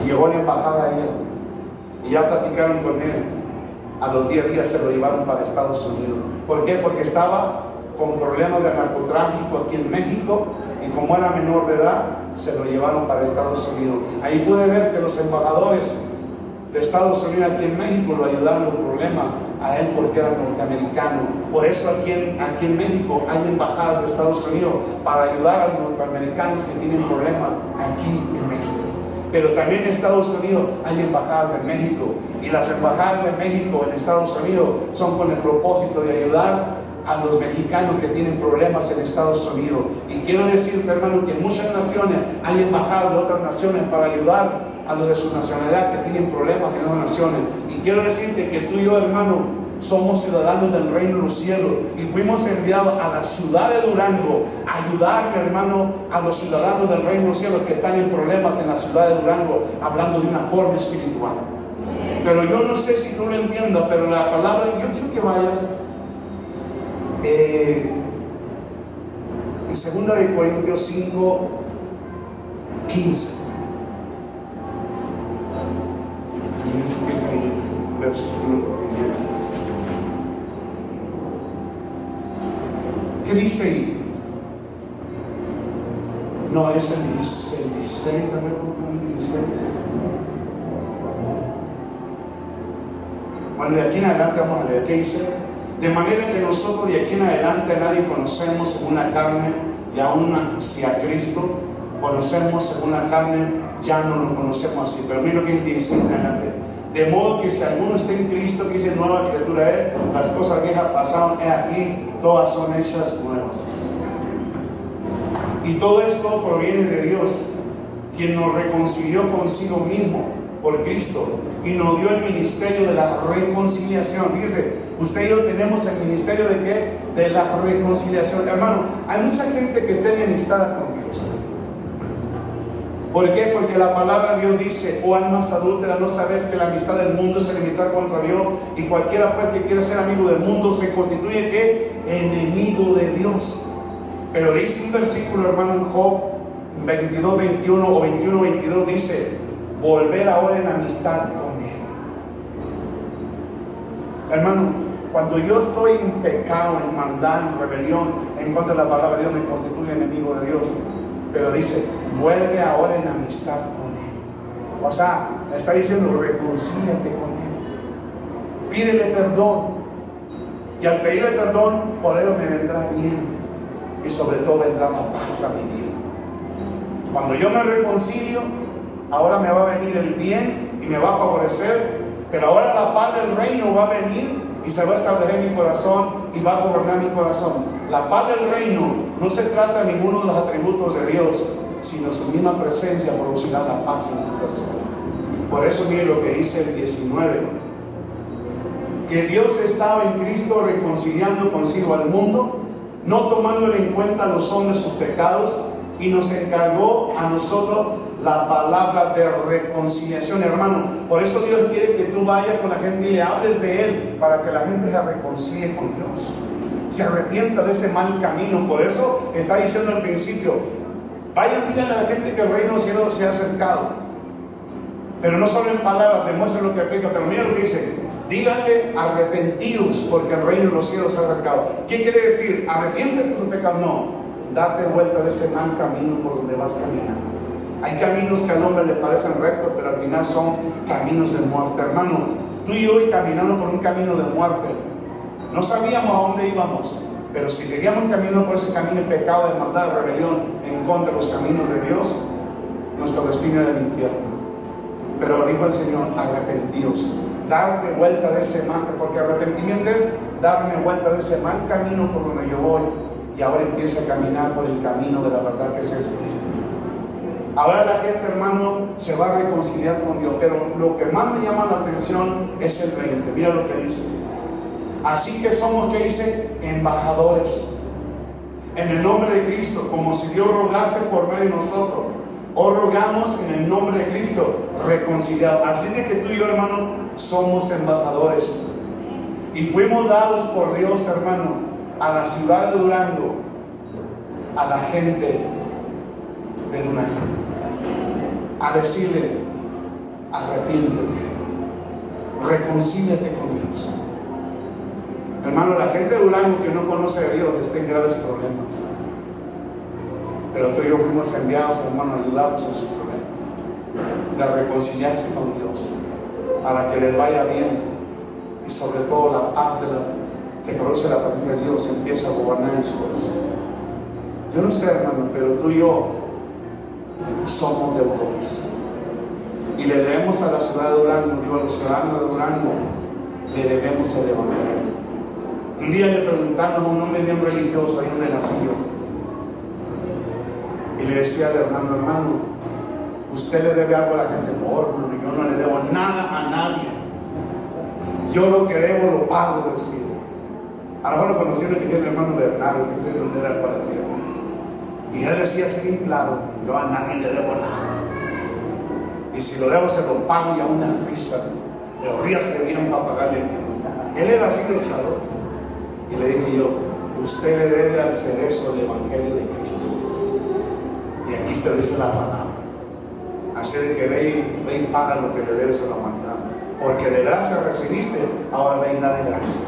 Y llegó la embajada ahí y ya platicaron con él. A los 10 días se lo llevaron para Estados Unidos. ¿Por qué? Porque estaba con problemas de narcotráfico aquí en México, y como era menor de edad, se lo llevaron para Estados Unidos. Ahí pude ver que los embajadores de Estados Unidos aquí en México lo ayudaron en los problemas a él porque era norteamericano. Por eso aquí en México hay embajadas de Estados Unidos para ayudar a los norteamericanos que tienen problemas aquí en México. Pero también en Estados Unidos hay embajadas en México, y las embajadas de México en Estados Unidos son con el propósito de ayudar a los mexicanos que tienen problemas en Estados Unidos. Y quiero decirte, hermano, que en muchas naciones hay embajadas de otras naciones para ayudar a los de su nacionalidad que tienen problemas en otras naciones. Y quiero decirte que tú y yo, hermano, somos ciudadanos del reino de los cielos, y fuimos enviados a la ciudad de Durango a ayudar, hermano, a los ciudadanos del reino de los cielos que están en problemas en la ciudad de Durango, hablando de una forma espiritual. Pero yo no sé si tú lo entiendas, pero la palabra, yo quiero que vayas en 2 de Corintios 5, 15. ¿Qué dice ahí? No, es el 16, a ver, el 16. Bueno, de aquí en adelante vamos a leer. ¿Qué dice? De manera que nosotros de aquí en adelante nadie conocemos según la carne, y aún si a Cristo conocemos según la carne, ya no lo conocemos así. Pero mira lo que dice en adelante. De modo que si alguno está en Cristo, que dice nueva criatura es, las cosas viejas pasaron, he aquí, todas son hechas nuevas. Y todo esto proviene de Dios, quien nos reconcilió consigo mismo por Cristo y nos dio el ministerio de la reconciliación. Fíjese, usted y yo tenemos el ministerio de ¿qué? De la reconciliación. Hermano, hay mucha gente que está enemistada con Dios. ¿Por qué? Porque la palabra de Dios dice: oh almas adúlteras, ¿no sabes que la amistad del mundo es enemistad contra Dios? Y cualquiera pues que quiera ser amigo del mundo se constituye ¿qué? Enemigo de Dios. Pero dice un versículo, hermano, en Job 22, 21 o 21, 22, dice: volver ahora en amistad con Él. Hermano, cuando yo estoy en pecado, en maldad, en rebelión, en contra de la palabra de Dios, me constituye enemigo de Dios. Pero dice: vuelve ahora en amistad con Él. O sea, le está diciendo: reconcíliate con Él. Pídele perdón. Y al pedirle perdón, por Él me vendrá bien. Y sobre todo vendrá la paz a mi vida. Cuando yo me reconcilio, ahora me va a venir el bien y me va a favorecer. Pero ahora la paz del reino va a venir y se va a establecer en mi corazón y va a gobernar mi corazón. La paz del reino no se trata de ninguno de los atributos de Dios, sino su misma presencia producirá la paz en tu corazón. Por eso mire lo que dice el 19: que Dios estaba en Cristo reconciliando consigo al mundo, no tomándole en cuenta a los hombres sus pecados, y nos encargó a nosotros la palabra de reconciliación, hermano. Por eso Dios quiere que tú vayas con la gente y le hables de Él, para que la gente se reconcilie con Dios, se arrepienta de ese mal camino. Por eso está diciendo al principio: vayan, díganle a la gente que el reino del cielo se ha acercado. Pero no solo en palabras, demuestra lo que peca, pero mira lo que dice: díganle arrepentidos, porque el reino de los cielos se ha acercado. ¿Qué quiere decir? Arrepiéntete de tu pecado. No, date vuelta de ese mal camino por donde vas caminando. Hay caminos que al hombre le parecen rectos, pero al final son caminos de muerte. Hermano, tú y yo hoy caminando por un camino de muerte. No sabíamos a dónde íbamos, pero si seguíamos caminando por ese camino de pecado, de maldad, de rebelión, en contra de los caminos de Dios, nuestro destino era el infierno. Pero dijo el Señor: arrepentidos, darte vuelta de ese mal, porque arrepentimiento es darme vuelta de ese mal camino por donde yo voy, y ahora empieza a caminar por el camino de la verdad, que es Jesucristo. Ahora la gente, hermano, se va a reconciliar con Dios, pero lo que más me llama la atención es el 20. Mira lo que dice: así que somos, ¿qué dice? Embajadores en el nombre de Cristo, como si Dios rogase por medio de nosotros. Os rogamos en el nombre de Cristo, reconciliados. Así de que tú y yo, hermano, somos embajadores, y fuimos dados por Dios, hermano, a la ciudad de Durango, a la gente de Durango, a decirle: arrepiéntete, reconcíliate con Dios. Hermano, la gente de Durango que no conoce a Dios está en graves problemas, pero tú y yo fuimos enviados, hermano, a ayudarlos en sus problemas, de reconciliarse con Dios, para que les vaya bien, y sobre todo la paz que produce la presencia de Dios empieza a gobernar en su corazón. Yo no sé, hermano, pero tú y yo somos deudores, y le debemos a la ciudad de Durango, digo, a los ciudadanos de Durango, le debemos el evangelio. Un día le preguntaron a un hombre bien religioso ahí donde nací yo, y le decía al hermano: ¿usted le debe algo a la gente? No, hermano, yo no le debo nada a nadie, yo lo que debo lo pago, decía. A lo mejor lo conocieron, que es el hermano Bernardo, que es donde era parecido. Y él decía así bien claro: yo a nadie le debo nada, y si lo debo se lo pago, y a una risa de ríase bien para pagarle el tiempo. Él era así de echador. Y le dije yo: usted le debe al cerezo el evangelio de Cristo, y aquí se dice la palabra. Así de que ve y paga lo que le debes a la humanidad, porque de gracia recibiste, ahora ve y da de gracia.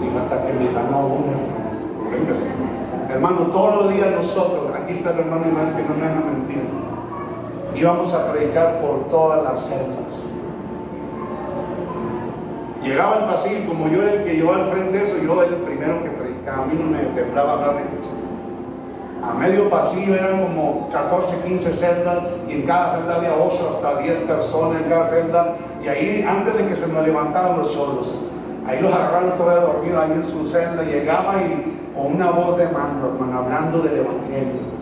Y hasta que me ganó una, hermano. Venga, sí. Hermano, todos los días nosotros, aquí está el hermano Iván que no me deja mentir, íbamos a predicar por todas las celdas. Llegaba al pasillo, como yo era el que llevaba al frente de eso, yo era el primero que predicaba. A mí no me temblaba hablar de Cristo. A medio pasillo eran como 14, 15 celdas, y en cada celda había 8 hasta 10 personas en cada celda. Y ahí, antes de que se nos levantaban los cholos, ahí los agarraron todavía dormidos ahí en su celda. Llegaba y con una voz de mando, hermano, hablando del evangelio.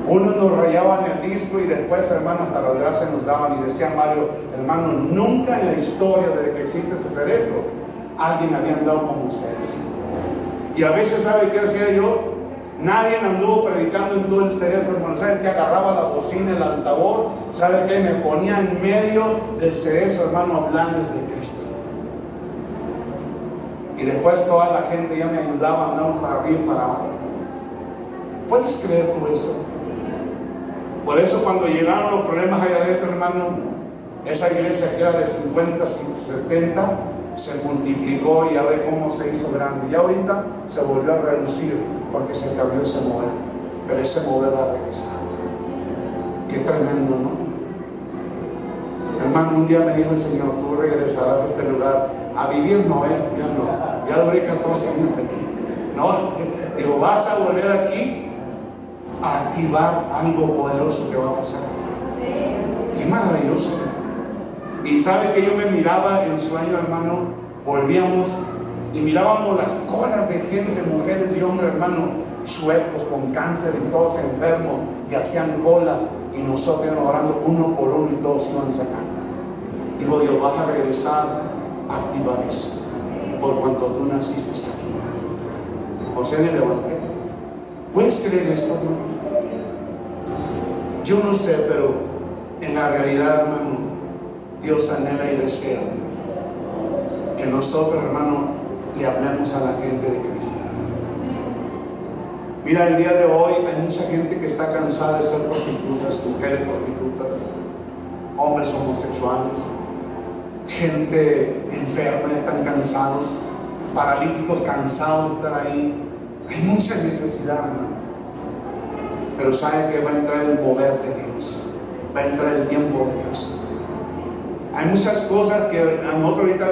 Unos nos rayaban el disco, y después, hermano, hasta las gracias nos daban, y decían varios: hermano, nunca en la historia desde que existe ese cerezo alguien había andado como ustedes. Y a veces, ¿sabe qué decía yo? Nadie anduvo predicando en todo el cerezo, hermano. ¿Sabe qué? Agarraba la bocina, el altavoz, ¿sabe qué? Me ponía en medio del cerezo, hermano, hablándoles de Cristo. Y después toda la gente ya me ayudaba a andar para arriba y para abajo. ¿Puedes creer tú eso? Por eso, cuando llegaron los problemas allá adentro, hermano, esa iglesia que era de 50, 70, se multiplicó, y ya ve cómo se hizo grande. Y ahorita se volvió a reducir, porque se cambió ese mover. Pero ese mover va a regresar. Qué tremendo, ¿no? Hermano, un día me dijo el Señor: tú regresarás a este lugar a vivir. No, ya no. Ya duré 14 años aquí. No, digo, vas a volver aquí a activar algo poderoso que va a pasar. Qué maravilloso. Y sabe que yo me miraba en sueño, hermano, volvíamos y mirábamos las colas de gente, mujeres y hombres, hermano, suecos con cáncer y todos enfermos, y hacían cola, y nosotros íbamos orando uno por uno, y todos iban sacando. Digo, Dios, vas a regresar a activar eso, por cuanto tú naciste aquí. O sea, en el evangelio. ¿Puedes creer esto, hermano? Yo no sé, pero en la realidad, hermano, Dios anhela y desea que nosotros, hermano, le hablemos a la gente de Cristo. Mira, el día de hoy hay mucha gente que está cansada de ser prostitutas, mujeres prostitutas. hombres homosexuales, gente enferma, están cansados, paralíticos cansados de estar ahí. Hay mucha necesidad, hermano. Pero sabe que va a entrar el mover de Dios, va a entrar el tiempo de Dios. Hay muchas cosas que a nosotros ahorita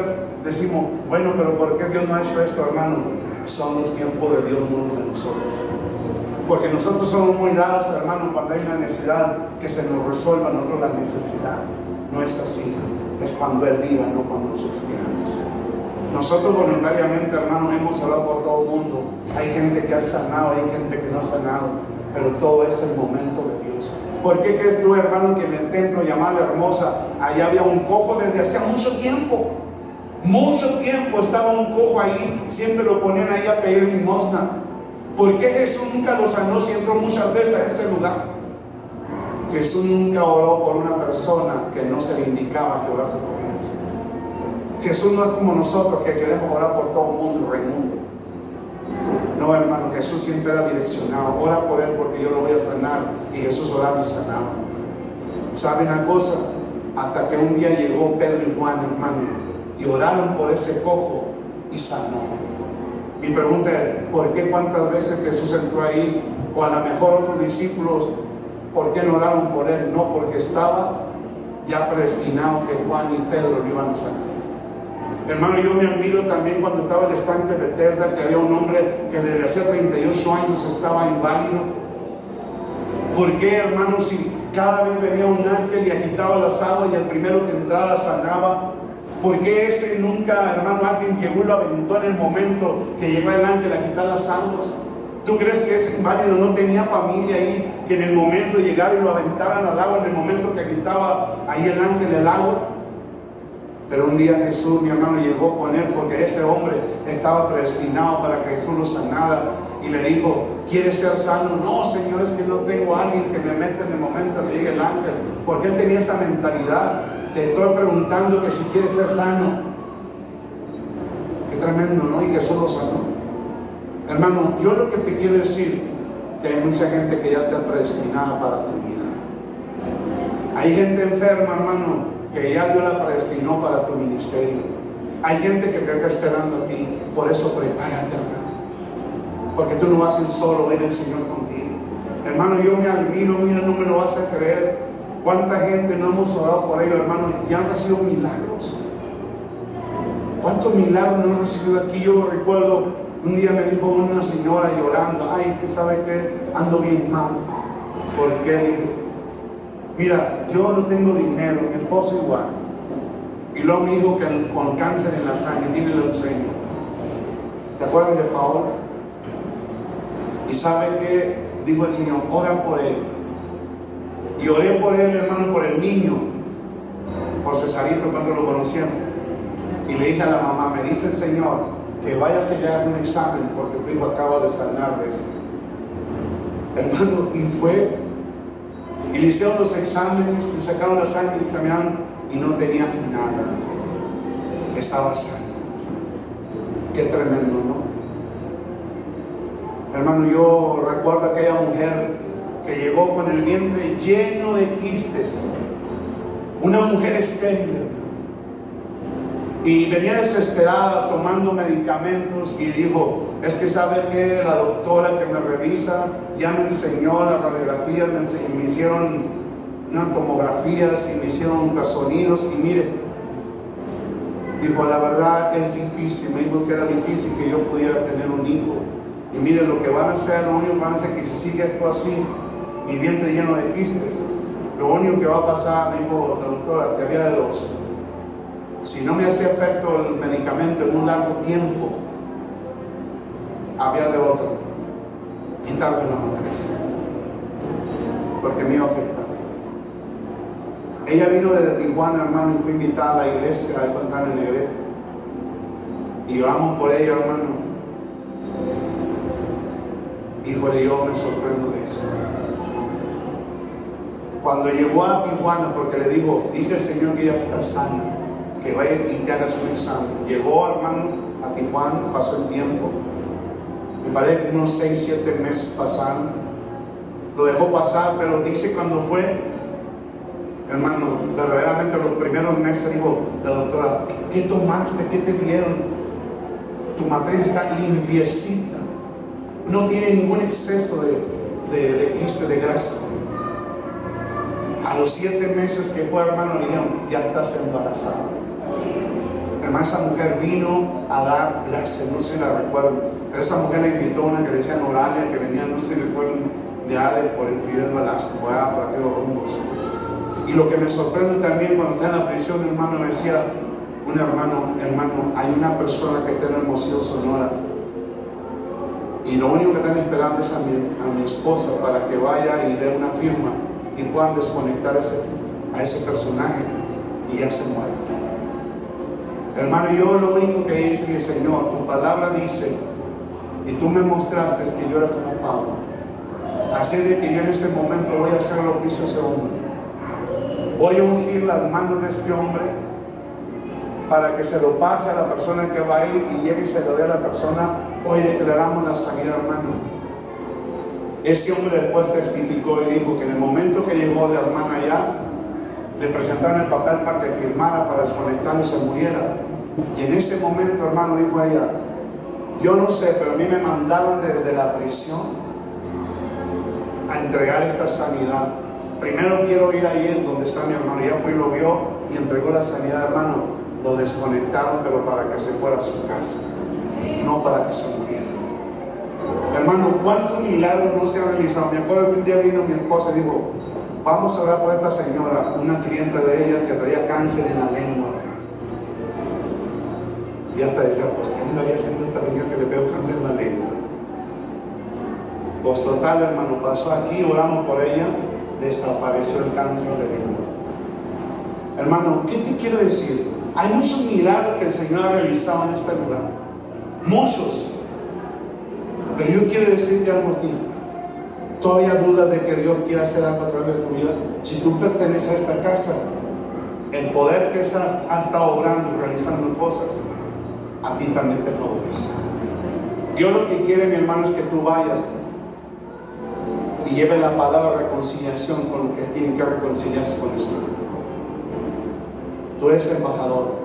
decimos, bueno, pero ¿por qué Dios no ha hecho esto, hermano? Son los tiempos de Dios, no los de nosotros. Porque nosotros somos muy dados, hermano, cuando hay una necesidad, que se nos resuelva a nosotros la necesidad. No es así, es cuando Él diga, no cuando nosotros digamos. Nosotros voluntariamente, hermano, hemos orado por todo el mundo. Hay gente que ha sanado, hay gente que no ha sanado, pero todo es el momento de Dios. ¿Por qué crees tú, hermano, que en el templo llamado Hermosa, allá había un cojo desde hacía mucho tiempo? Mucho tiempo estaba un cojo ahí, siempre lo ponían ahí a pedir limosna. ¿Por qué Jesús nunca lo sanó si entró muchas veces a ese lugar? Jesús nunca oró por una persona que no se le indicaba que orase por ellos. Jesús no es como nosotros que queremos orar por todo el mundo y Raimundo. No, hermano, Jesús siempre era direccionado. Ora por él porque yo lo voy a sanar. Y Jesús oraba y sanaba. ¿Sabe una cosa? Hasta que un día llegó Pedro y Juan, hermano, y oraron por ese cojo y sanó. Mi pregunta es, ¿por qué cuántas veces Jesús entró ahí? O a lo mejor otros discípulos, ¿por qué no oraron por él? No, porque estaba ya predestinado que Juan y Pedro lo iban a sanar. Hermano, yo me admiro también cuando estaba el estanque de Bethesda, que había un hombre que desde hace 38 años estaba inválido. ¿Por qué, hermano, si cada vez venía un ángel y agitaba las aguas y el primero que entraba sanaba? ¿Por qué ese nunca, hermano, alguien llegó y lo aventó en el momento que llegó el ángel a agitar las aguas? ¿Tú crees que ese inválido no tenía familia ahí, que en el momento llegara y lo aventaran al agua, en el momento que agitaba ahí el ángel el agua? Pero un día Jesús, mi hermano, llegó con él porque ese hombre estaba predestinado para que Jesús lo sanara. Y le dijo, ¿quieres ser sano? No, Señor, es que no tengo a alguien que me meta en el momento que llegue el ángel. Porque él tenía esa mentalidad. Te estoy preguntando que si quieres ser sano. Qué tremendo, ¿no? Y Jesús lo sanó. Hermano, yo lo que te quiero decir, que hay mucha gente que ya está predestinada para tu vida. Hay gente enferma, hermano, que ya Dios la predestinó para tu ministerio. Hay gente que te está esperando a ti. Por eso prepárate, hermano, porque tú no vas a ir solo, va a ir el Señor contigo. Hermano, yo me admiro, mira, no me lo vas a creer. ¿Cuánta gente no hemos orado por ellos, hermano, y han recibido milagros? ¿Cuántos milagros no han recibido aquí? Yo recuerdo, un día me dijo una señora llorando, ay, que sabe que ando bien mal. ¿Por qué? Dije, mira, yo no tengo dinero, mi esposo igual. Y luego mi hijo que con cáncer en la sangre, tiene leucemia. ¿Te acuerdan de Paola? Y sabe que dijo el Señor, ora por él. Y oré por él, hermano, por el niño, por Cesarito cuando lo conocíamos. Y le dije a la mamá, me dice el Señor que vaya a hacer un examen porque tu hijo acaba de sanar de eso. Hermano, y fue, y le hicieron los exámenes, le sacaron la sangre, le examinaron y no tenía nada. Estaba sano. Qué tremendo, ¿no? Hermano, yo recuerdo a aquella mujer que llegó con el vientre lleno de quistes, una mujer estéril, y venía desesperada tomando medicamentos y dijo, es que sabe que la doctora que me revisa ya me enseñó la radiografía, me hicieron unas tomografías y me unos ultrasonidos y mire, dijo, la verdad es difícil, me dijo que era difícil que yo pudiera tener un hijo. Y mire lo que van a hacer, lo único que van a hacer es que si sigue esto así, mi vientre lleno de quistes, lo único que va a pasar, me dijo la doctora, que había de dos. Si no me hacía efecto el medicamento en un largo tiempo, había de otro, quitarme la matriz, porque me iba a afectar. Ella vino desde Tijuana, hermano, y fue invitada a la iglesia de Fontana Negrete. Y oramos por ella, hermano. Híjole, yo me sorprendo de eso. Cuando llegó a Tijuana, porque le dijo, dice el Señor que ya está sana, que vaya y te hagas un examen. Llegó, hermano, a Tijuana, pasó el tiempo. Me parece que unos 6, 7 meses pasaron. Lo dejó pasar, pero dice cuando fue, Hermano, verdaderamente los primeros meses dijo la doctora, ¿qué tomaste? ¿Qué te dieron? Tu materia está limpiecita. No tiene ningún exceso de quiste, de grasa. A los 7 meses que fue, hermano, le dijeron, ya estás embarazada. Hermano, esa mujer vino a dar gracias, no sé si la recuerdo, pero esa mujer la invitó a una que decía Noralia, que venía, no sé si recuerdan, de Ade por el Fidel Velasco, por aquellos rumbos. Y lo que me sorprende también cuando está en la prisión, hermano, me decía un hermano, hay una persona que está en Hermosillo, Sonora, y lo único que están esperando es a mi esposa para que vaya y dé una firma y puedan desconectar a ese personaje y ya se muere. Hermano, yo lo único que hice es, Señor, tu palabra dice, y tú me mostraste que yo era como Pablo. Así de que yo en este momento voy a hacer lo que hizo ese hombre. Voy a ungir las manos de este hombre para que se lo pase a la persona que va a ir y llegue y se lo dé a la persona. Hoy declaramos la sanidad, hermano. Ese hombre después testificó y dijo que en el momento que llegó de hermana allá, le presentaron el papel para que firmara, para desconectarlo y se muriera. Y en ese momento, hermano, dijo ella, yo no sé, pero a mí me mandaron desde la prisión a entregar esta sanidad. Primero quiero ir ahí donde está mi hermano. Ya fue y lo vio y entregó la sanidad, hermano. Lo desconectaron, pero para que se fuera a su casa, no para que se muriera. Hermano, ¿cuántos milagros no se han realizado? Me acuerdo que un día vino mi esposa y dijo, vamos a orar por esta señora, una cliente de ella que traía cáncer en la lengua. Y hasta decía, pues, ¿qué andaría haciendo esta señora que le veo cáncer en la lengua? Pues total, hermano, pasó aquí, oramos por ella, desapareció el cáncer de lengua. Hermano, ¿qué te quiero decir? Hay muchos milagros que el Señor ha realizado en este lugar. Muchos. Pero yo quiero decirte algo aquí. ¿Todavía dudas de que Dios quiera hacer algo a través de tu vida? Si tú perteneces a esta casa, el poder que ha estado obrando y realizando cosas, a ti también te favorece. Dios lo que quiere, mi hermano, es que tú vayas y lleves la palabra de reconciliación con lo que tienen que reconciliarse con Dios. Tú eres embajador.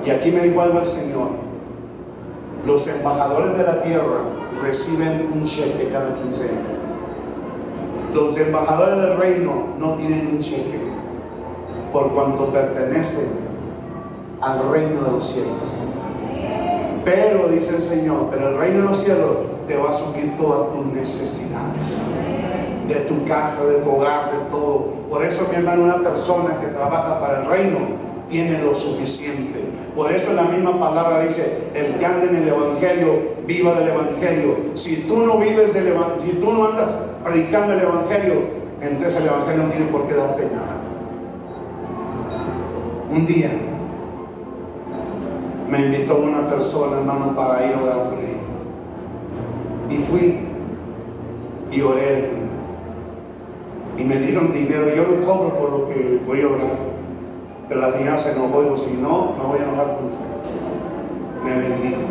Y aquí me dijo algo el Señor. Los embajadores de la tierra reciben un cheque cada quincena. Los embajadores del reino no tienen un cheque, por cuanto pertenecen al reino de los cielos. Pero, dice el Señor, pero el reino de los cielos te va a suplir todas tus necesidades, de tu casa, de tu hogar, de todo. Por eso, mi hermano, una persona que trabaja para el reino tiene lo suficiente. Por eso la misma palabra dice, el que anda en el evangelio, viva del evangelio. Si tú no vives del evangelio, si tú no andas predicando el evangelio, entonces el evangelio no tiene por qué darte nada. Un día me invitó una persona, hermano, para ir a orar por él. Y fui y oré. Y me dieron dinero. Yo no cobro por lo que voy a orar. Pero la señora se enojó y dijo, si no, me voy a enojar con usted. Me bendijo.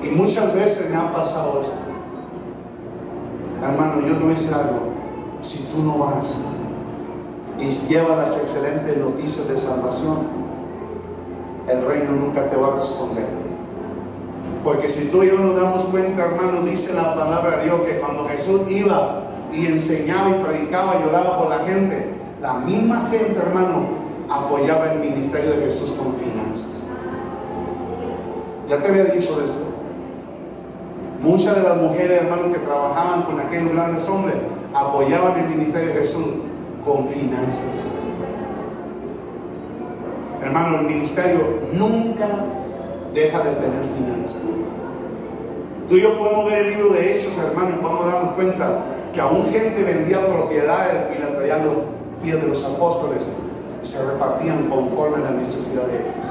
Y muchas veces me ha pasado esto. Hermano, yo te voy a decir algo. Si tú no vas y llevas las excelentes noticias de salvación, el reino nunca te va a responder. Porque si tú y yo nos damos cuenta, hermano, dice la palabra de Dios que cuando Jesús iba y enseñaba y predicaba y oraba por la gente, la misma gente, hermano, apoyaba el ministerio de Jesús con finanzas. Ya te había dicho de esto. Muchas de las mujeres, hermanos, que trabajaban con aquellos grandes hombres, apoyaban el ministerio de Jesús con finanzas. Hermano, el ministerio nunca deja de tener finanzas. Tú y yo podemos ver el libro de Hechos, hermano, y podemos darnos cuenta que aún gente vendía propiedades y las traían los pies de los apóstoles y se repartían conforme a la necesidad de ellos.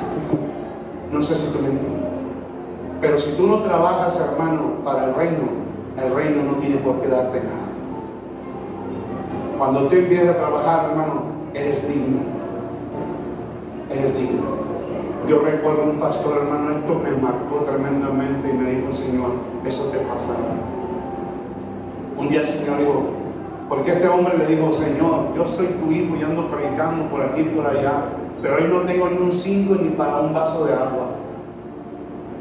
No sé si tú me entiendes. Pero si tú no trabajas, hermano, para el reino no tiene por qué darte nada. Cuando tú empiezas a trabajar, hermano, eres digno. Eres digno. Yo recuerdo un pastor, hermano, esto me marcó tremendamente y me dijo, Señor, eso te pasará. Un día el Señor dijo, Porque este hombre le dijo: Señor, yo soy tu hijo y ando predicando por aquí y por allá, pero hoy no tengo ni un 5 ni para un vaso de agua.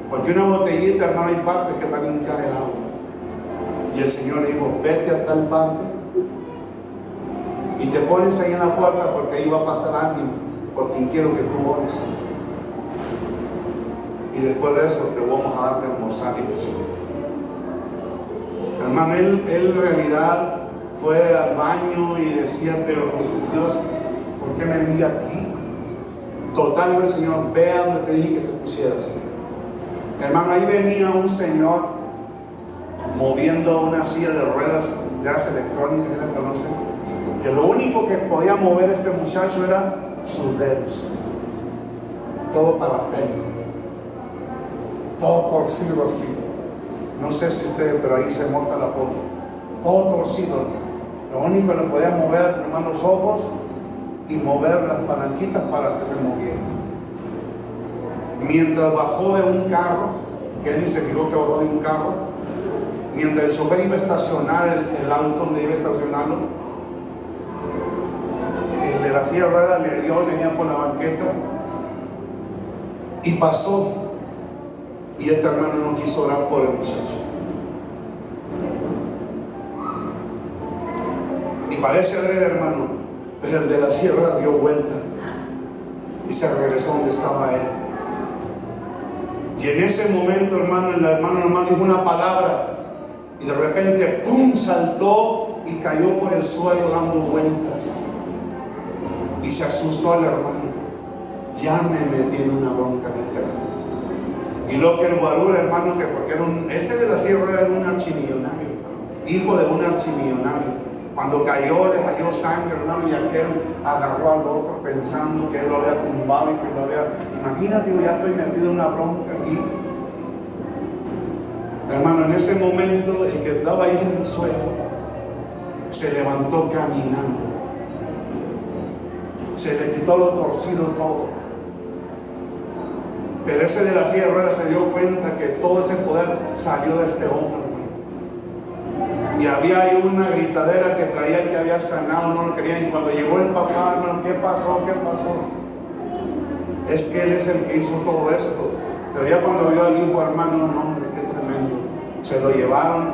Porque una botellita, hermano, hay partes que también cae el agua. Y el Señor le dijo: vete a tal parte y te pones ahí en la puerta, porque ahí va a pasar alguien por quien quiero que tú ores. Y después de eso te vamos a dar de almorzar y beber. Hermano, él en realidad fue al baño y decía: pero Dios, ¿por qué me envía aquí? Total, el Señor: ve a donde te dije que te pusieras. Hermano, ahí venía un señor moviendo una silla de ruedas de las electrónicas, ¿se conocen? Que lo único que podía mover este muchacho era sus dedos. Todo para frente, todo torcido así. No sé si ustedes, pero ahí se muestra la foto. Todo torcido. Lo único que le podía mover, hermano, los ojos y mover las palanquitas para que se moviera. Mientras bajó de un carro, que él ni se fijó que bajó de un carro, mientras el chofer iba a estacionar el auto donde iba a estacionarlo, el de la silla de ruedas le dio, venía por la banqueta y pasó. Y este hermano no quiso orar por el muchacho. Y parece adrede, hermano, pero el de la silla de ruedas dio vuelta y se regresó donde estaba él. Y en ese momento, hermano, el hermano nomás dijo una palabra y de repente, ¡pum!, saltó y cayó por el suelo dando vueltas. Y se asustó al hermano. Ya me metí en una bronca literal. Y lo que el guarú, hermano, que porque era ese de la sierra era un archimillonario, hijo de un archimillonario. Cuando cayó, le cayó sangre, hermano, y aquel agarró al otro pensando que él lo había tumbado y que lo había... Imagínate, yo ya estoy metido en una bronca aquí. Hermano, en ese momento, el que estaba ahí en el suelo se levantó caminando. Se le quitó lo torcido todo. Pero ese de la silla de ruedas se dio cuenta que todo ese poder salió de este hombre. Y había ahí una gritadera que traía el que había sanado, no lo querían. Y cuando llegó el papá, hermano, ¿qué pasó? ¿Qué pasó? Es que él es el que hizo todo esto. Pero ya cuando vio al hijo, hermano, no, hombre, qué tremendo. Se lo llevaron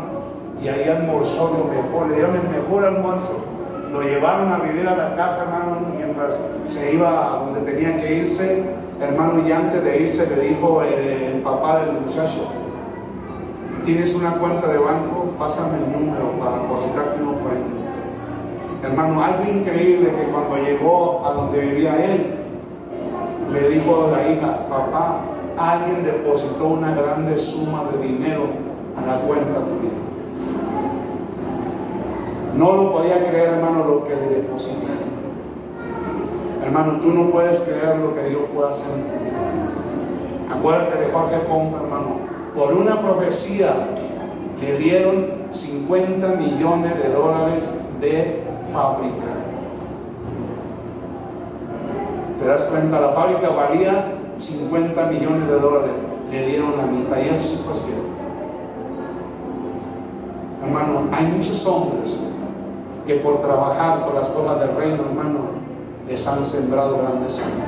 y ahí almorzó lo mejor, le dieron el mejor almuerzo. Lo llevaron a vivir a la casa, hermano, mientras se iba a donde tenía que irse, hermano, y antes de irse le dijo el papá del muchacho: ¿tienes una cuenta de banco? Pásame el número para depositarte una ofrenda. Hermano, algo increíble, que cuando llegó a donde vivía él, le dijo a la hija: papá, alguien depositó una grande suma de dinero a la cuenta tuya. No lo podía creer, hermano, lo que le depositaron. Hermano, tú no puedes creer lo que Dios puede hacer. Acuérdate de Jorge Pompa, hermano. Por una profecía le dieron $50 millones de fábrica. ¿Te das cuenta? La fábrica valía $50 millones. Le dieron la mitad y es situación. Hermano, hay muchos hombres que por trabajar por las cosas del reino, hermano, les han sembrado grandes sueños.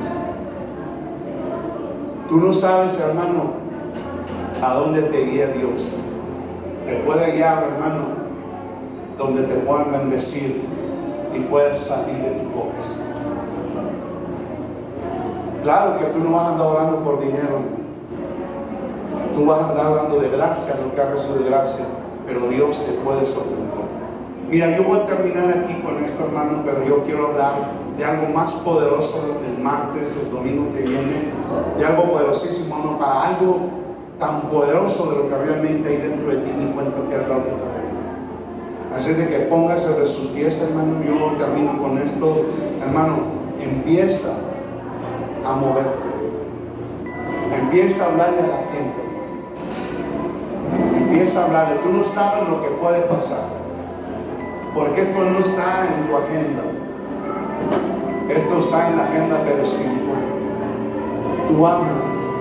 Tú no sabes, hermano, a dónde te guía Dios. Te puede guiar, hermano, donde te puedan bendecir y puedes salir de tu pobreza. Claro que tú no vas a andar orando por dinero, ¿no? Tú vas a andar dando de gracia lo que has recibido de gracia, pero Dios te puede sorprender. Mira, yo voy a terminar aquí con esto, hermano, pero yo quiero hablar de algo más poderoso el martes, el domingo que viene, de algo poderosísimo, no, para algo tan poderoso de lo que realmente hay dentro de ti, ni cuenta que has dado esta vida. Así de que pongas sobre sus pies, hermano. Yo termino con esto, hermano. Empieza a moverte, empieza a hablarle a la gente, empieza a hablarle. Tú no sabes lo que puede pasar, porque esto no está en tu agenda, esto está en la agenda pero espiritual. Tú hablas,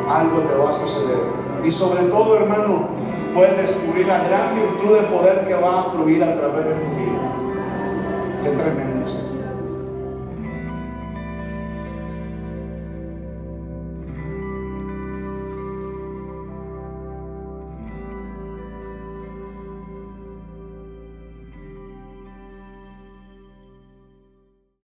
algo te va a suceder. Y sobre todo, hermano, puedes descubrir la gran virtud de poder que va a fluir a través de tu vida. Qué tremendo es esto.